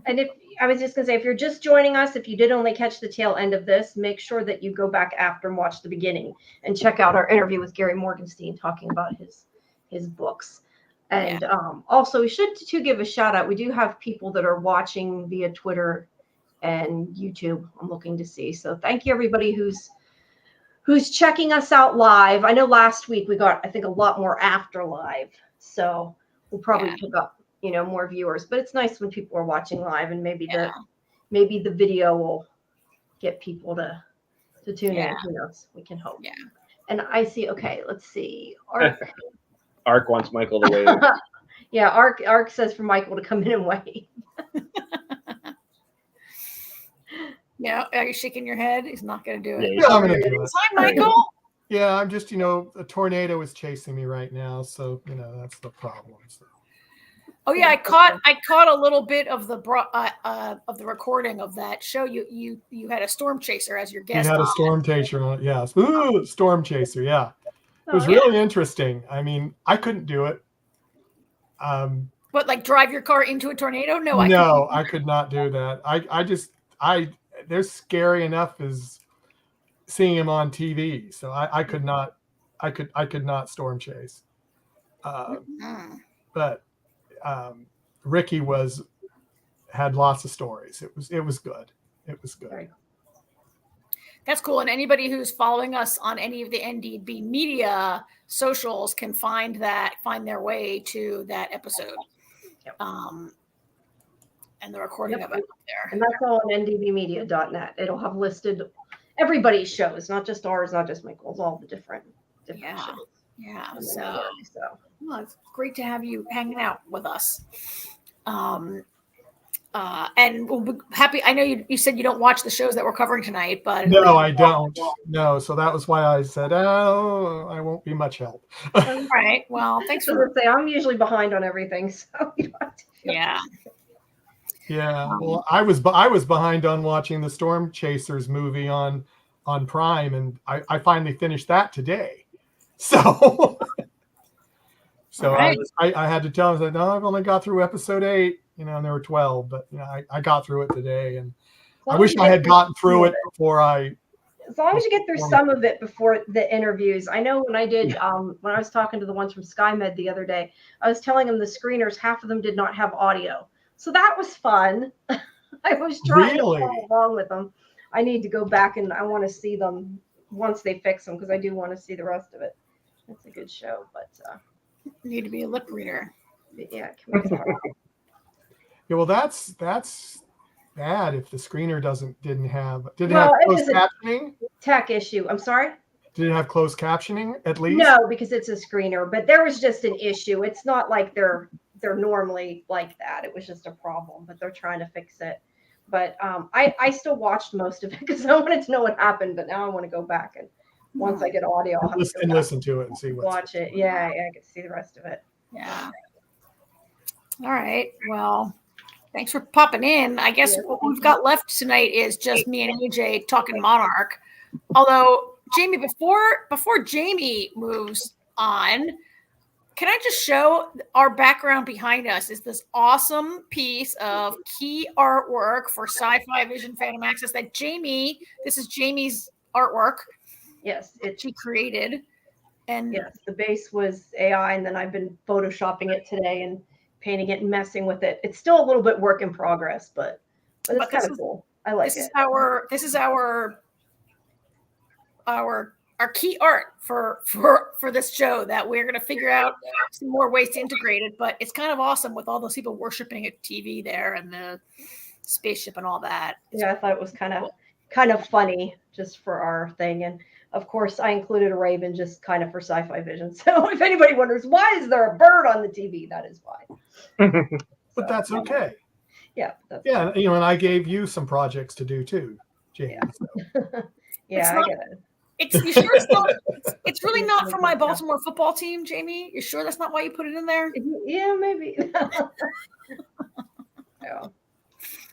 And if I was just gonna say, if you're just joining us, if you did only catch the tail end of this, make sure that you go back after and watch the beginning and check out our interview with Gary Morgenstein talking about his books. And also, we should to give a shout out. We do have people that are watching via Twitter and YouTube. I'm looking to see. So thank you everybody who's checking us out live. I know last week we got, I think, a lot more after live, so we'll probably pick up, more viewers. But it's nice when people are watching live, and maybe the video will get people to tune in. Who knows? We can hope. Yeah. And I see. Okay, let's see. Ark wants Michael to wave. Yeah, Ark says for Michael to come in and wave. Yeah, are you shaking your head? He's not going to do it. Yeah, I'm going to do it. Hi, Michael. Yeah, I'm just, a tornado is chasing me right now, so that's the problem. So. Oh yeah, I caught a little bit of the recording of that show. You had a storm chaser as your guest. You had a storm chaser on it, yes. Ooh, storm chaser, yeah. It was really interesting. I mean, I couldn't do it. But like drive your car into a tornado? No, I could not do that. They're scary enough as seeing him on TV. So I could not storm chase. But Ricky had lots of stories. It was good. It was good. That's cool. And anybody who's following us on any of the NDB Media socials can find their way to that episode. Yep. And the recording of it up there. And that's all on ndbmedia.net. It'll have listed everybody's shows, not just ours, not just Michael's, all the different shows. Yeah. So well, it's great to have you hanging out with us. And we'll be happy. I know you said you don't watch the shows that we're covering tonight, but no, I don't. No, so that was why I said, I won't be much help. All right. Well, thanks for saying. I'm usually behind on everything, so you don't have to. Yeah. Well, I was behind on watching the Storm Chasers movie on Prime, and I finally finished that today. So, right. I had to tell him, no, I've only got through episode 8. And there were 12, but I got through it today, and I wish I had gotten through it before I. As long as you get through some of it before the interviews. I know when I did, when I was talking to the ones from SkyMed the other day, I was telling them the screeners, half of them did not have audio, so that was fun. I was trying to follow along with them. I need to go back and I want to see them once they fix them because I do want to see the rest of it. It's a good show, but you need to be a lip reader. Yeah. Yeah, well, that's bad if the screener didn't have closed captioning? Tech issue. I'm sorry? Did it have closed captioning at least? No, because it's a screener, but there was just an issue. It's not like they're normally like that. It was just a problem, but they're trying to fix it. But I still watched most of it because I wanted to know what happened, but now I want to go back and once I get audio, I'll have to listen to it and see what's watch it. Yeah, I get to see the rest of it. Yeah. All right. Well, thanks for popping in. I guess what we've got left tonight is just me and AJ talking Monarch. Although, Jamie, before Jamie moves on, can I just show our background behind us is this awesome piece of key artwork for SciFi Vision Fandom Access that this is Jamie's artwork. Yes. She created. And yes, the base was AI, and then I've been photoshopping it today and painting it and messing with it. It's still a little bit work in progress, but it's kind of cool. I like it. This is our key art for this show that we're going to figure out some more ways to integrate it. But it's kind of awesome with all those people worshiping at TV there and the spaceship and all that. Yeah, I thought it was kind of funny just for our thing. And of course, I included a raven just kind of for Sci-Fi Vision. So if anybody wonders why is there a bird on the TV, that is why. But that's okay. Yeah. Yeah, and I gave you some projects to do too, Jamie. Yeah, I get it. You sure it's not? It's really not for my Baltimore football team, Jamie. You sure that's not why you put it in there? Yeah, maybe. Yeah.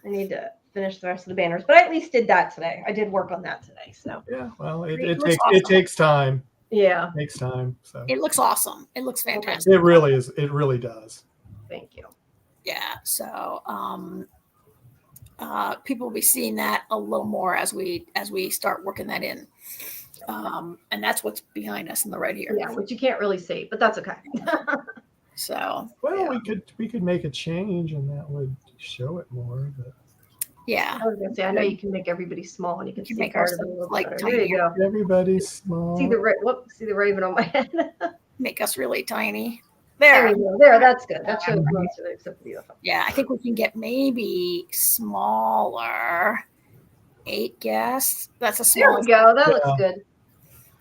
I need to finish the rest of the banners, but I at least did that today. I did work on that today. So yeah, well, It it looks takes awesome. it takes time. yeah, It takes time. So It looks awesome. It looks fantastic. it really is. It really does. thank you. Yeah. So people will be seeing that a little more as we start working that in. And that's what's behind us in the right here. Yeah, which you can't really see, but that's okay. So Well, we could make a change, and that would show it more. But yeah. I was gonna say, I know you can make everybody small, and you can see make part of it a ourselves, little like, better. There you go. everybody's small. See the raven on my head. Make us really tiny. There There. you go. There, that's good. That shows most of it except for the other. Yeah, I think we can get maybe smaller. 8 guests. That's a There small. we go. That Yeah. looks good.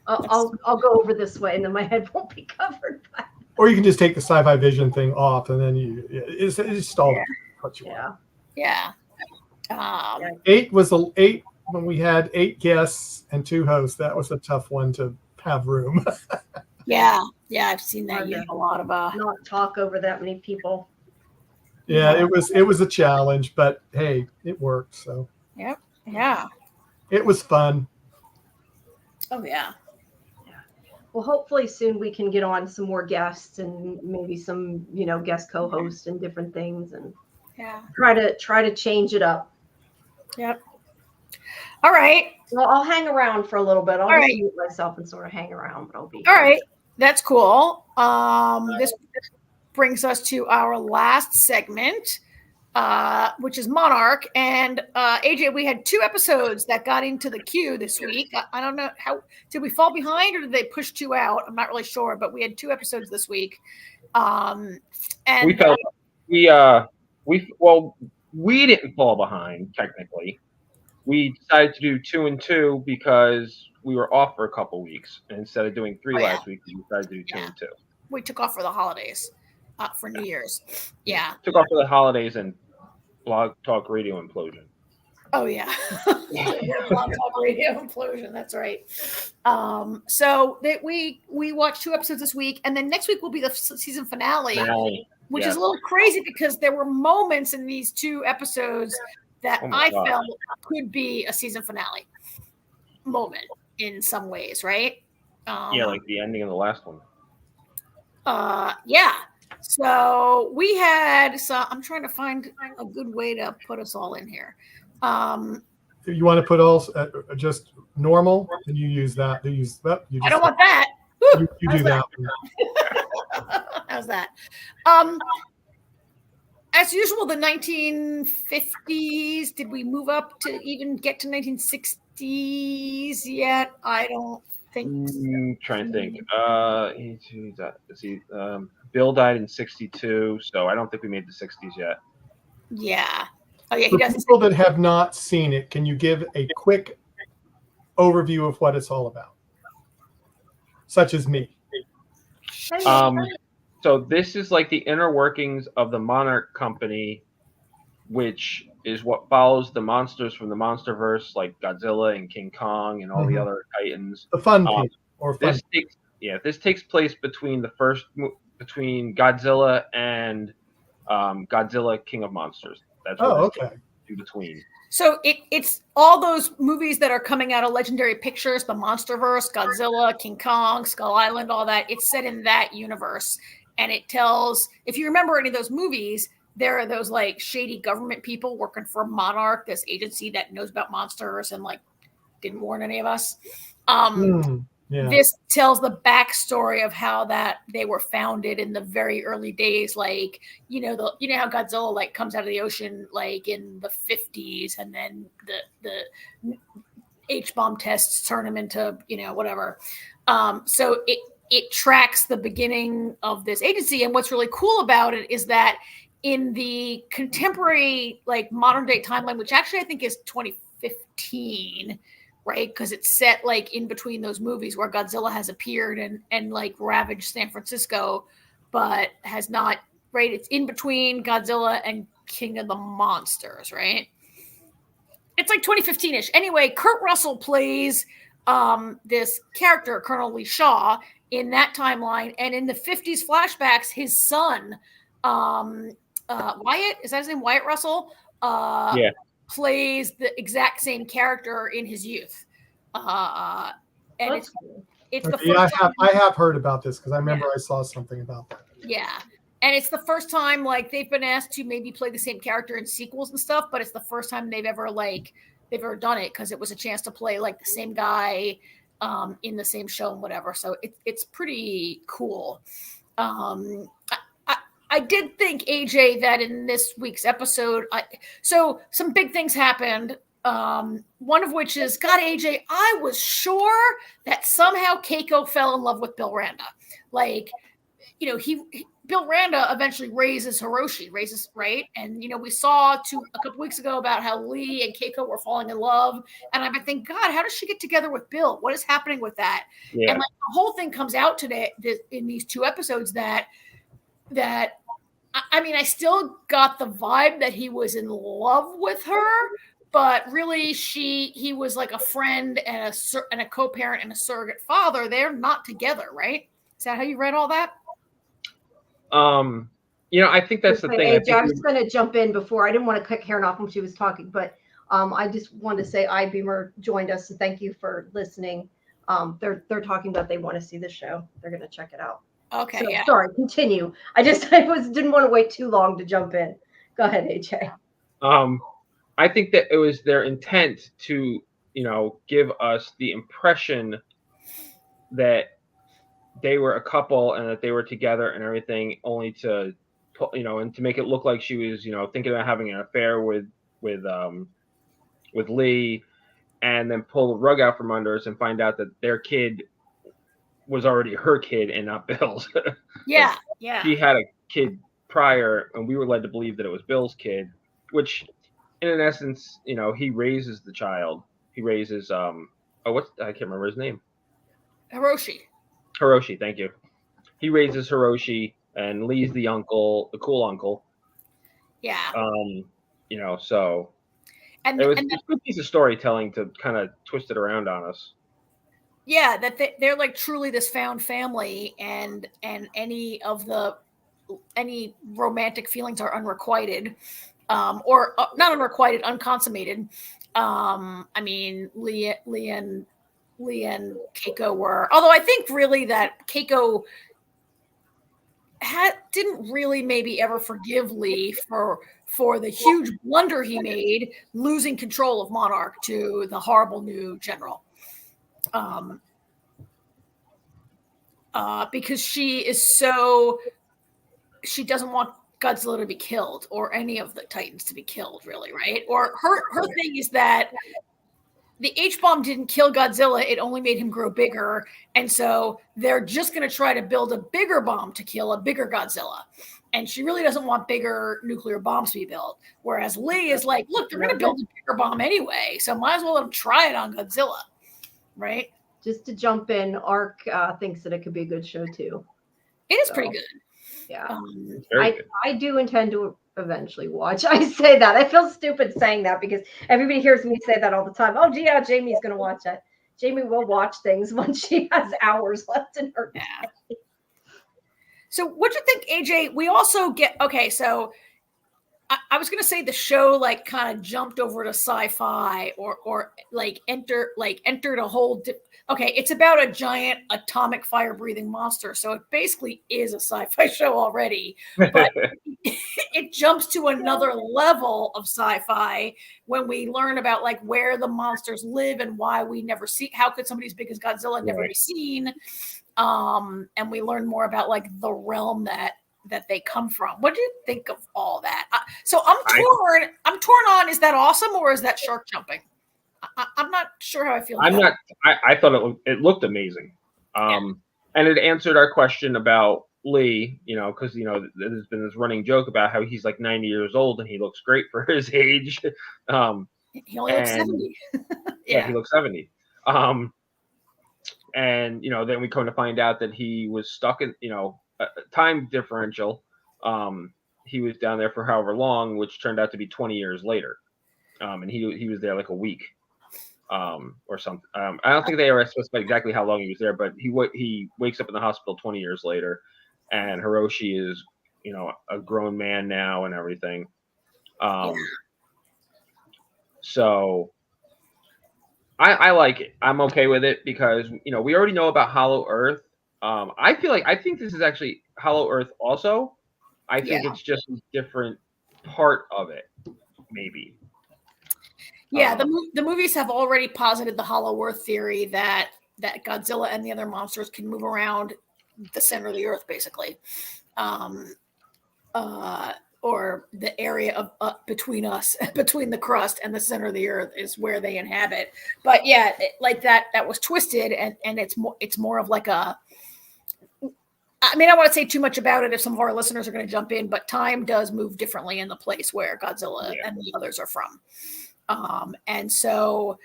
I'll go over this way, and then my head won't be covered by. Or you can just take the Sci-Fi Vision thing off, and then it's just all what you want. Yeah. Yeah. 8 was 8 when we had 8 guests and 2 hosts. That was a tough one to have room. Yeah. I've seen that. Hard You to have a lot of Not talk over that many people. Yeah, it was a challenge, but hey, it worked. So Yeah. it was fun. Oh yeah. Well, hopefully soon we can get on some more guests and maybe some, guest co-hosts and different things, and Yeah. try to change it up. Yep. All right. Well, I'll hang around for a little bit. I'll All just right. mute myself and sort of hang around, but I'll be All here. right. That's cool. This brings us to our last segment, which is Monarch. And AJ, we had 2 episodes that got into the queue this week. I don't know did we fall behind or did they push 2 out? I'm not really sure, but we had 2 episodes this week. And we didn't fall behind technically. We decided to do 2 and 2 because we were off for a couple weeks. And instead of doing 3 last week, we decided to do 2 and 2. we took off for the holidays, for New Year's. Yeah. Took off for the holidays and Blog Talk Radio implosion. Oh yeah. Blog Talk Radio implosion. That's right. So that we watched 2 episodes this week, and then next week will be the season finale. Which is a little crazy because there were moments in these 2 episodes that I felt could be a season finale moment in some ways, right? Like the ending of the last one. Yeah. So we had. So I'm trying to find a good way to put us all in here. You want to put all just normal, and you use that. I don't want that. You do that. How's that? As usual, the 1950s. Did we move up to even get to 1960s yet? I don't think so. Trying to think. Bill died in 62, so I don't think we made the 60s yet. Yeah. Oh yeah, he For does. people that have not seen it, can you give a quick overview of what it's all about? Such as me. So this is like the inner workings of the Monarch Company, which is what follows the monsters from the Monsterverse, like Godzilla and King Kong and all the other titans. The fun people, or fun. This takes place between between Godzilla and Godzilla King of Monsters. That's okay. In between. So it's all those movies that are coming out of Legendary Pictures, the Monsterverse, Godzilla, King Kong, Skull Island, all that. It's set in that universe. And it tells, if you remember any of those movies, there are those like shady government people working for Monarch, this agency that knows about monsters and like didn't warn any of us. This tells the backstory of how that they were founded in the very early days. Like, how Godzilla like comes out of the ocean like in the 50s, and then the H-bomb tests turn him into, whatever. So it tracks the beginning of this agency. And what's really cool about it is that in the contemporary, like modern day timeline, which actually I think is 2015, right? Because it's set like in between those movies where Godzilla has appeared and like ravaged San Francisco, but has not, right? It's in between Godzilla and King of the Monsters, right? It's like 2015-ish. Anyway, Kurt Russell plays this character, Colonel Lee Shaw, in that timeline. And in the 50s flashbacks, his son, Wyatt, is that his name? Wyatt Russell? Yeah. Plays the exact same character in his youth. And That's it's the Yeah, first time. I have heard about this because I remember I saw something about that. Yeah. And it's the first time like they've been asked to maybe play the same character in sequels and stuff, but it's the first time they've ever done it because it was a chance to play like the same guy in the same show and whatever. So it's pretty cool. I did think, AJ, that in this week's episode, so some big things happened. One of which is, God, AJ, I was sure that somehow Keiko fell in love with Bill Randa. Like, you know, Bill Randa eventually raises Hiroshi, right? And, you know, we saw a couple weeks ago about how Lee and Keiko were falling in love. And I've been thinking, God, how does she get together with Bill? What is happening with that? Yeah. And like the whole thing comes out today in these 2 episodes that I mean, I still got the vibe that he was in love with her, but really he was like a friend and a co-parent and a surrogate father. They're not together, right? Is that how you read all that? You know, I think that's the thing. AJ, I'm just going to jump in before. I didn't want to cut Karen off when she was talking, but I just wanted to say iBeamer joined us, so thank you for listening. They're talking about they want to see the show. They're going to check it out. Okay. So, yeah. Sorry, continue. I didn't want to wait too long to jump in. Go ahead, AJ. I think that it was their intent to, you know, give us the impression that they were a couple and that they were together and everything, only to, you know, and to make it look like she was, you know, thinking about having an affair with Lee, and then pull the rug out from under us and find out that their kid was already her kid and not Bill's. Yeah. Yeah. She had a kid prior, and we were led to believe that it was Bill's kid, which, in essence, you know, he raises the child. He raises I can't remember his name. Hiroshi, thank you. He raises Hiroshi, and Lee's the uncle, the cool uncle. Yeah. You know, so And it was a good piece of storytelling to kind of twist it around on us. Yeah, that they're like truly this found family, and any romantic feelings are unrequited, or not unrequited, unconsummated. I mean, Lee and Keiko were, although I think really that Keiko didn't really maybe ever forgive Lee for the huge blunder he made, losing control of Monarch to the horrible new general. Because she doesn't want Godzilla to be killed or any of the Titans to be killed, really, right? Or her thing is that the H-bomb didn't kill Godzilla, it only made him grow bigger, and so they're just going to try to build a bigger bomb to kill a bigger Godzilla. And she really doesn't want bigger nuclear bombs to be built. Whereas Lee is like, look, they're going to build a bigger bomb anyway, so might as well let them try it on Godzilla, right? Just to jump in, Ark thinks that it could be a good show too. It is pretty good. Yeah. Good. I do intend to eventually watch. I say that. I feel stupid saying that because everybody hears me say that all the time. Oh, yeah, Jamie's going to watch that. Jamie will watch things when she has hours left in her day. So what do you think, AJ? We also get, okay, so I was going to say the show like kind of jumped over to SciFi or like entered a whole okay, it's about a giant atomic fire breathing monster, so it basically is a sci-fi show already, but it jumps to another level of sci-fi when we learn about like where the monsters live and why we never see, how could somebody as big as Godzilla never be seen, and we learn more about like the realm that they come from. What do you think of all that? So I'm torn on, is that awesome or is that shark jumping? I'm not sure how I feel. I thought it looked amazing. And it answered our question about Lee, you know, because, you know, there's been this running joke about how he's like 90 years old and he looks great for his age. He only looks 70. Yeah, he looks 70. And then we come to find out that he was stuck in a time differential. He was down there for however long, which turned out to be 20 years later. And he was there like a week, or something. I don't think they ever specified exactly how long he was there, but he wakes up in the hospital 20 years later, and Hiroshi is a grown man now and everything. So I like it. I'm okay with it because we already know about Hollow Earth. I think this is actually Hollow Earth also. I think it's just a different part of it, maybe. Yeah, the movies have already posited the Hollow Earth theory that Godzilla and the other monsters can move around the center of the Earth, basically, or the area of between us, between the crust and the center of the Earth, is where they inhabit. But yeah, like that was twisted, and it's more of like a. I mean, I don't want to say too much about it if some of our listeners are going to jump in, but time does move differently in the place where Godzilla and the others are from. And so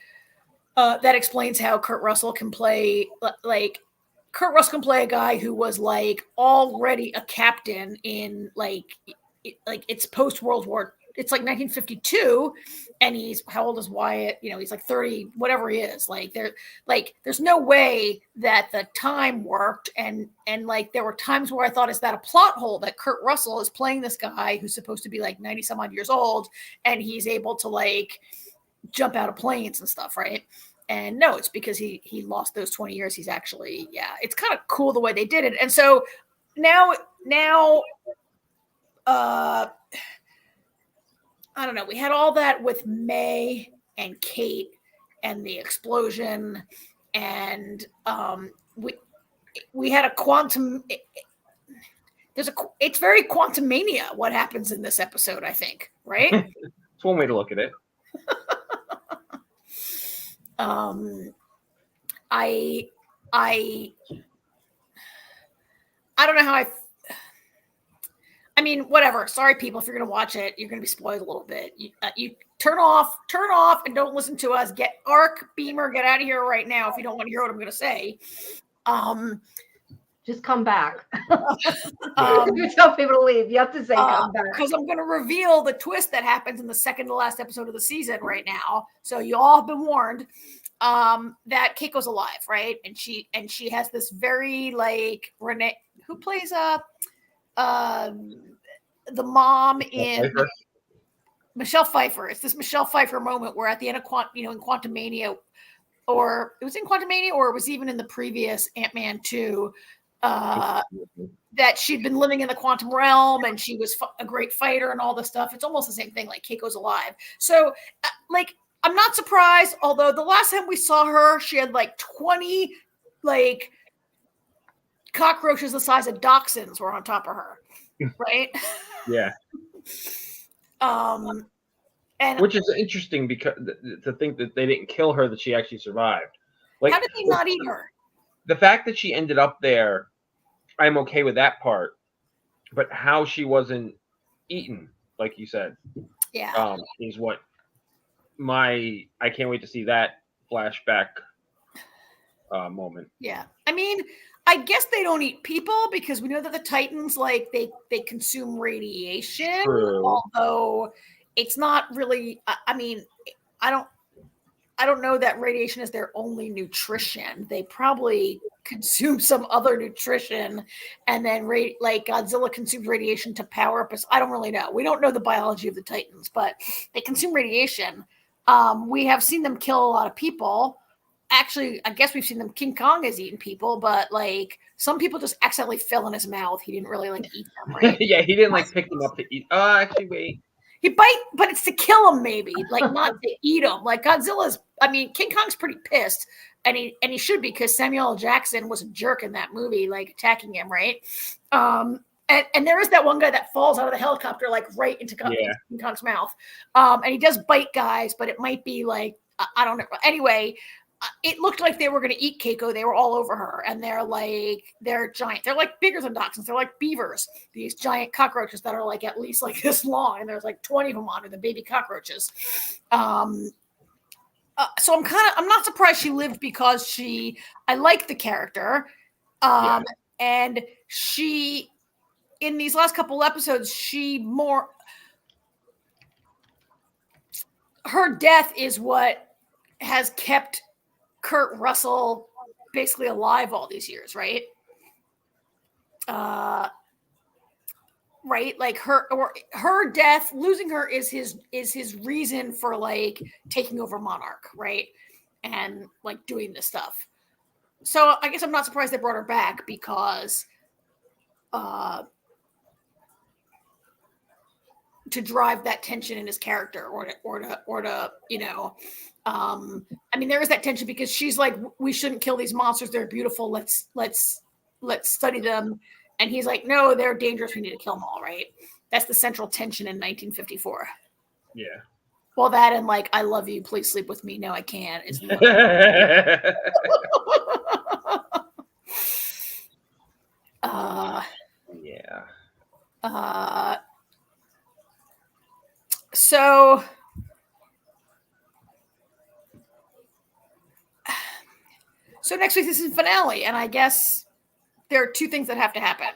that explains how Kurt Russell can play a guy who was like already a captain in it's post World War. It's like 1952, and how old is Wyatt? He's like 30, whatever he is. There's no way that the time worked, and like there were times where I thought, is that a plot hole that Kurt Russell is playing this guy who's supposed to be like 90 some odd years old, and he's able to like jump out of planes and stuff, right? And no, it's because he lost those 20 years. He's actually, it's kind of cool the way they did it. And so now I don't know. We had all that with May and Kate and the explosion, and we had a quantum. It's very Quantumania what happens in this episode, I think, right? It's one way to look at it. I don't know how I mean, whatever. Sorry, people, if you're going to watch it, you're going to be spoiled a little bit. You turn off and don't listen to us. Get Arc, Beamer, get out of here right now if you don't want to hear what I'm going to say. Just come back. You tell people to leave. You have to say come back. Because I'm going to reveal the twist that happens in the second to last episode of the season right now. So you all have been warned that Keiko's alive, right? And she has this very like Renee, who plays the mom in Michelle Pfeiffer. It's this Michelle Pfeiffer moment where at the end of in Quantumania, or it was in Quantumania, or it was even in the previous Ant-Man 2, that she'd been living in the quantum realm and she was a great fighter and all this stuff. It's almost the same thing, like Keiko's alive. So I'm not surprised, although the last time we saw her, she had like 20 like cockroaches the size of dachshunds were on top of her, right? Yeah. And which is interesting because to think that they didn't kill her, that she actually survived. Like, how did they not eat her? The fact that she ended up there, I'm okay with that part, but how she wasn't eaten, like you said, is what I can't wait to see that flashback moment. Yeah, I mean, I guess they don't eat people because we know that the Titans they consume radiation. True. Although it's not really. I mean, I don't know that radiation is their only nutrition. They probably consume some other nutrition, and then like Godzilla consumes radiation to power up us. I don't really know. We don't know the biology of the Titans, but they consume radiation. We have seen them kill a lot of people. Actually, I guess we've seen them. King Kong has eaten people, but like some people just accidentally fell in his mouth. He didn't really like eat them, right? Yeah, he didn't like pick them up to eat. Actually, wait. He bite, but it's to kill him, maybe, like not to eat him. Like Godzilla's. I mean, King Kong's pretty pissed, and he should be, because Samuel L. Jackson was a jerk in that movie, like attacking him, right? And there is that one guy that falls out of the helicopter, like right into King Kong's mouth. And he does bite guys, but it might be like I don't know. Anyway. It looked like they were going to eat Keiko. They were all over her, and they're giant. They're like bigger than dachshunds. They're like beavers. These giant cockroaches that are like at least like this long, and there's like 20 of them on her, the baby cockroaches. So I'm not surprised she lived because I like the character. And she, in these last couple episodes, her death is what has kept Kurt Russell basically alive all these years, right? Right, like her death, losing her is his reason for like taking over Monarch, right? And like doing this stuff. So I guess I'm not surprised they brought her back because to drive that tension in his character or to I mean, there is that tension because she's like, we shouldn't kill these monsters, they're beautiful, let's study them, and he's like, no, they're dangerous, we need to kill them all, right? That's the central tension in 1954. Yeah. Well, that and like, I love you, please sleep with me, no I can't is yeah. So next week this is finale, and I guess there are two things that have to happen.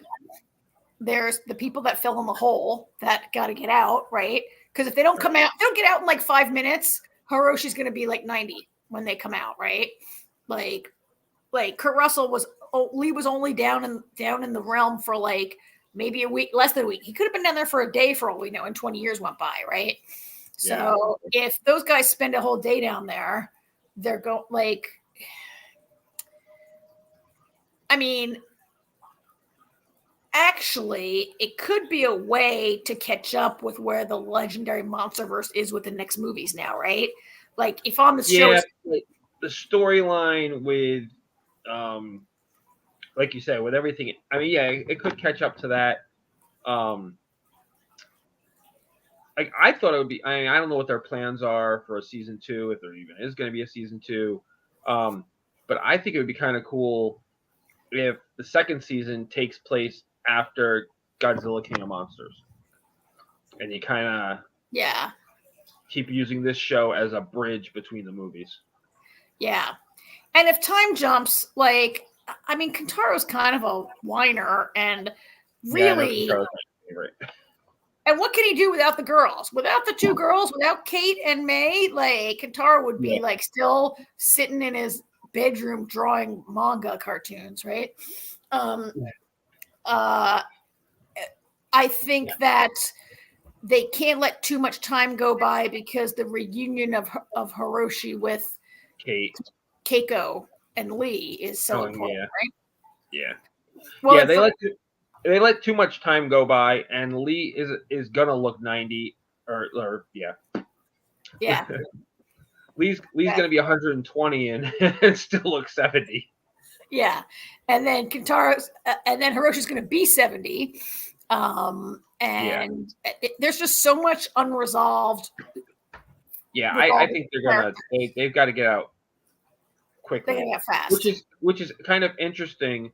There's the people that fell in the hole that got to get out, right? Because if they don't come out, they don't get out in like 5 minutes, Hiroshi's going to be like 90 when they come out, right? Like Kurt Russell Lee was only down in the realm for like maybe a week, less than a week. He could have been down there for a day for all we know, and 20 years went by, right? Yeah. So if those guys spend a whole day down there, they're going like, I mean, actually, it could be a way to catch up with where the legendary Monsterverse is with the next movies now, right? Like, if on the show, like the storyline with, like you said, with everything. I mean, yeah, it could catch up to that. Like I thought it would be. I mean, I don't know what their plans are for a season 2, if there even is going to be a season 2. But I think it would be kind of cool if the second season takes place after Godzilla King of Monsters, and you kind of keep using this show as a bridge between the movies. Yeah, and if time jumps, like, I mean, Kentaro's kind of a whiner, and really, Kentaro's my favorite. And what can he do without the girls? Without the 2 girls, without Kate and May, like Kentaro would be like still sitting in his bedroom drawing manga cartoons, right? I think that they can't let too much time go by because the reunion of Hiroshi with Keiko and Lee is so important, right? Yeah. Well, yeah, they let too much time go by, and Lee is gonna look 90 or yeah. Lee's gonna be 120 and still look 70. Yeah, and then Hiroshi's gonna be 70. There's just so much unresolved. Yeah, I think they've got to get out quickly. They gotta get fast. Which is kind of interesting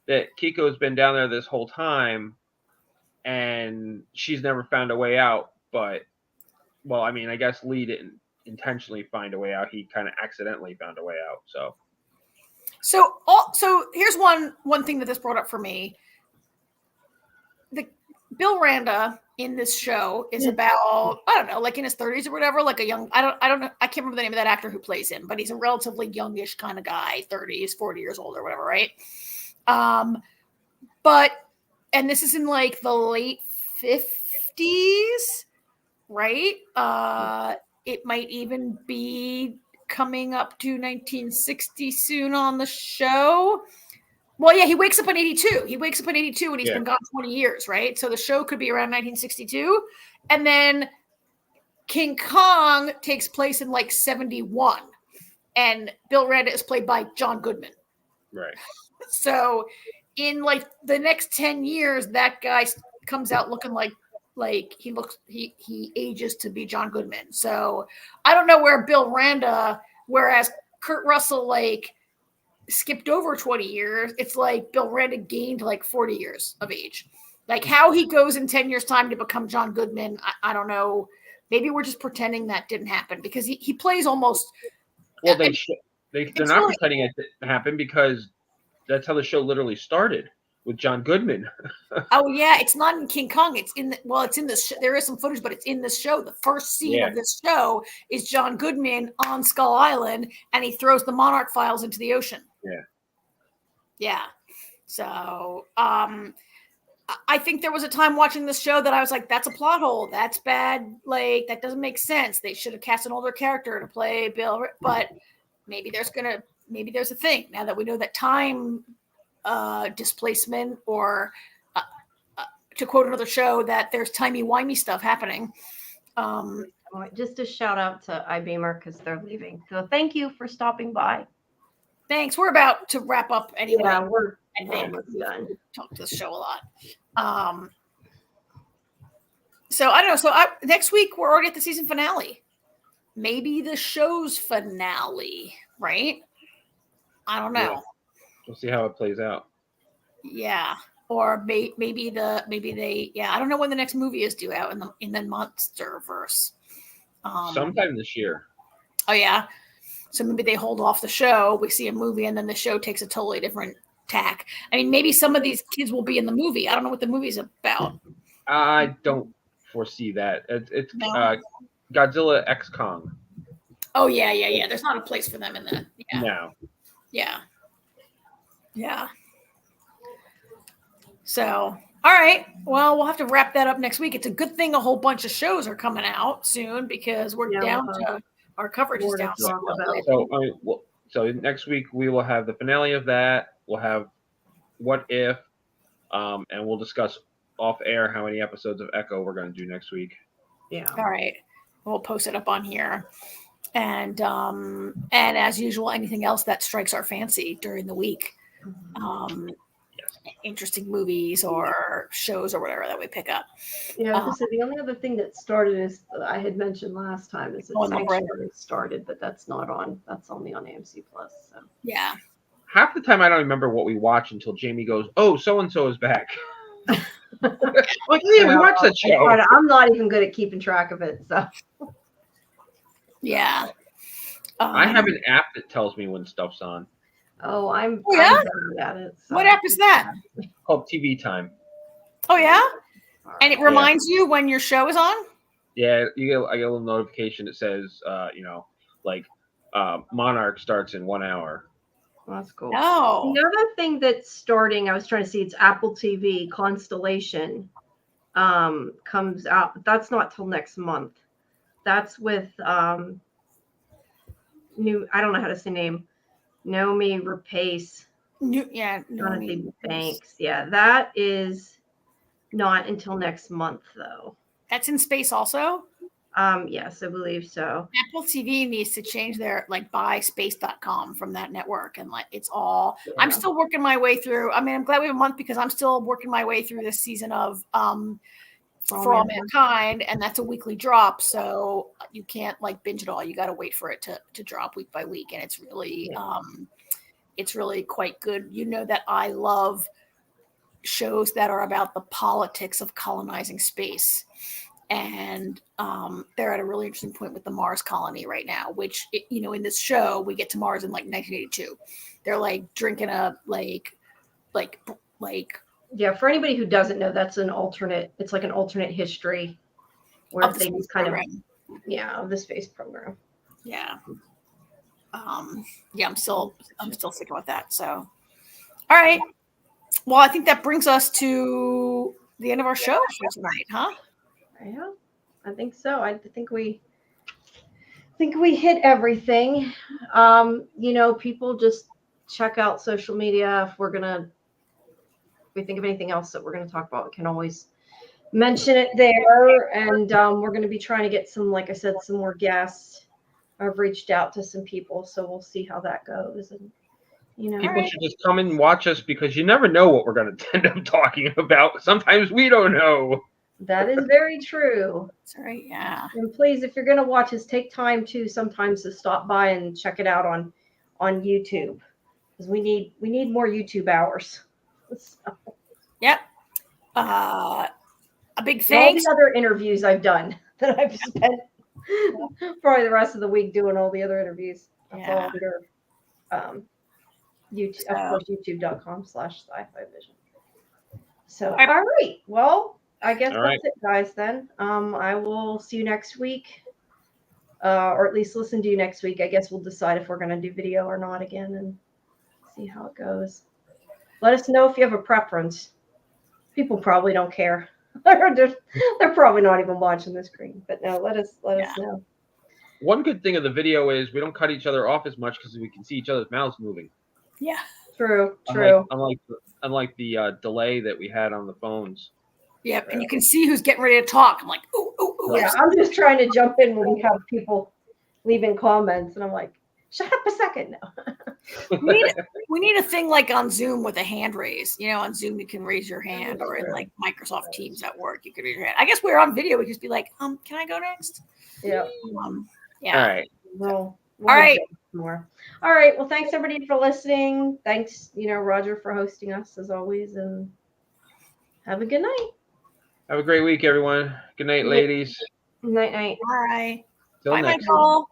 that Kiko's been down there this whole time and she's never found a way out. But, well, I mean, I guess Lee didn't intentionally find a way out. He kind of accidentally found a way out. So here's one thing that this brought up for me. Bill Randa in this show is about, I don't know, like in his 30s or whatever, like a young, I don't know, I can't remember the name of that actor who plays him, but he's a relatively youngish kind of guy, 30s, 40 years old or whatever, right? And this is in like the late 50s, right? It might even be coming up to 1960 soon on the show. Well, yeah, he wakes up in 82. He wakes up in 82 and he's been gone 20 years, right? So the show could be around 1962. And then King Kong takes place in like 71. And Bill Randa is played by John Goodman. Right. So in like the next 10 years, that guy comes out looking like he ages to be John Goodman. So I don't know where Bill Randa, whereas Kurt Russell like skipped over 20 years, it's like Bill Randa gained like 40 years of age. Like how he goes in 10 years time to become John Goodman, I don't know. Maybe we're just pretending that didn't happen because he plays almost Well, they're not really, pretending it didn't happen because that's how the show literally started with John Goodman. oh yeah, it's not in King Kong. It's in it's in this. There is some footage, but it's in this show. The first scene of this show is John Goodman on Skull Island, and he throws the Monarch files into the ocean. Yeah. Yeah. So, I think there was a time watching this show that I was like, that's a plot hole. That's bad. Like, that doesn't make sense. They should have cast an older character to play Bill. But maybe there's a thing now that we know that time displacement, or to quote another show, that there's timey-wimey stuff happening. Just a shout out to iBeamer because they're leaving. So thank you for stopping by. Thanks. We're about to wrap up anyway. Yeah, we're almost done. Talk to the show a lot. So I don't know. So next week we're already at the season finale. Maybe the show's finale, right? I don't know. Yeah. We'll see how it plays out. Yeah. Or maybe they. Yeah, I don't know when the next movie is due out in the Monsterverse. Sometime this year. Oh yeah. So maybe they hold off the show. We see a movie, and then the show takes a totally different tack. I mean, maybe some of these kids will be in the movie. I don't know what the movie's about. I don't foresee that. It's No. Godzilla X Kong. Oh yeah. There's not a place for them in that. Yeah. No. Yeah. So, all right. Well, we'll have to wrap that up next week. It's a good thing a whole bunch of shows are coming out soon because we're down to our coverage is down. So next week we will have the finale of that. We'll have What If, and we'll discuss off air how many episodes of Echo we're going to do next week. Yeah. All right. We'll post it up on here. And as usual, anything else that strikes our fancy during the week. Interesting movies or shows or whatever that we pick up. Yeah, so the only other thing that started is I had mentioned last time is that Sanctuary started, but that's not on. That's only on AMC Plus. So yeah. Half the time I don't remember what we watch until Jamie goes, "Oh, so and so is back." Like, yeah, we watched that show. I'm not even good at keeping track of it. So yeah. I have an app that tells me when stuff's on. Oh, I'm bad at it. So. What app is that? It's called TV Time. Oh yeah, and it reminds you when your show is on. Yeah, I get a little notification that says, Monarch starts in 1 hour. Well, that's cool. No. The other thing that's starting, I was trying to see, it's Apple TV Constellation comes out, but that's not till next month. That's with I don't know how to say name. Naomi Rapace. Naomi Banks. Yeah, that is not until next month though. That's in space also? Yes, I believe so. Apple TV needs to change their buy space.com from that network, and it's all I'm still working my way through. I mean, I'm glad we have a month because I'm still working my way through this season of For All Mankind, and that's a weekly drop, so you can't binge it all. You got to wait for it to drop week by week, and it's really quite good. You know that I love shows that are about the politics of colonizing space, and they're at a really interesting point with the Mars colony right now. Which in this show we get to Mars in 1982. They're drinking a Yeah, for anybody who doesn't know, that's an alternate. It's like an alternate history where they just kind of of the space program. Yeah. I'm still sticking with that. So, all right. Well, I think that brings us to the end of our show for tonight, huh? Yeah, I think so. I think we hit everything. People just check out social media if we think of anything else that we're going to talk about, we can always mention it there. And we're going to be trying to get some, like I said, some more guests. I've reached out to some people, so we'll see how that goes. And people should just come and watch us because you never know what we're going to end up talking about. Sometimes we don't know. That is very true. That's right. Yeah. And please, if you're going to watch us, take time too sometimes to stop by and check it out on YouTube, because we need more YouTube hours. So. Yep. A big thanks. All the other interviews I've done that I've spent probably the rest of the week doing all the other interviews. That's all under YouTube, of course, youtube.com/sci-fi vision. So, all right. Well, I guess that's it, guys, then. I will see you next week, or at least listen to you next week. I guess we'll decide if we're going to do video or not again and see how it goes. Let us know if you have a preference. People probably don't care. They're probably not even watching the screen. But no, let us know. One good thing of the video is we don't cut each other off as much because we can see each other's mouths moving. Yeah. True. Unlike the delay that we had on the phones. Yep, and you can see who's getting ready to talk. I'm like, ooh, ooh, ooh. Yeah, I'm just trying to jump in when we have people leaving comments, and I'm like, shut up a second now. we need a thing like on Zoom with a hand raise. You know, on Zoom you can raise your hand, or in like Microsoft Teams at work you can raise your hand. I guess we're on video. We could just be like, can I go next? Yeah. Yeah. All right. We'll all right. More. All right. Well, thanks everybody for listening. Thanks, Roger, for hosting us as always, and have a good night. Have a great week, everyone. Good night, ladies. Night. Bye. Till Bye, next. Michael.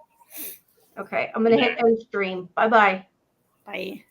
Okay, I'm gonna hit end stream. Bye. Bye.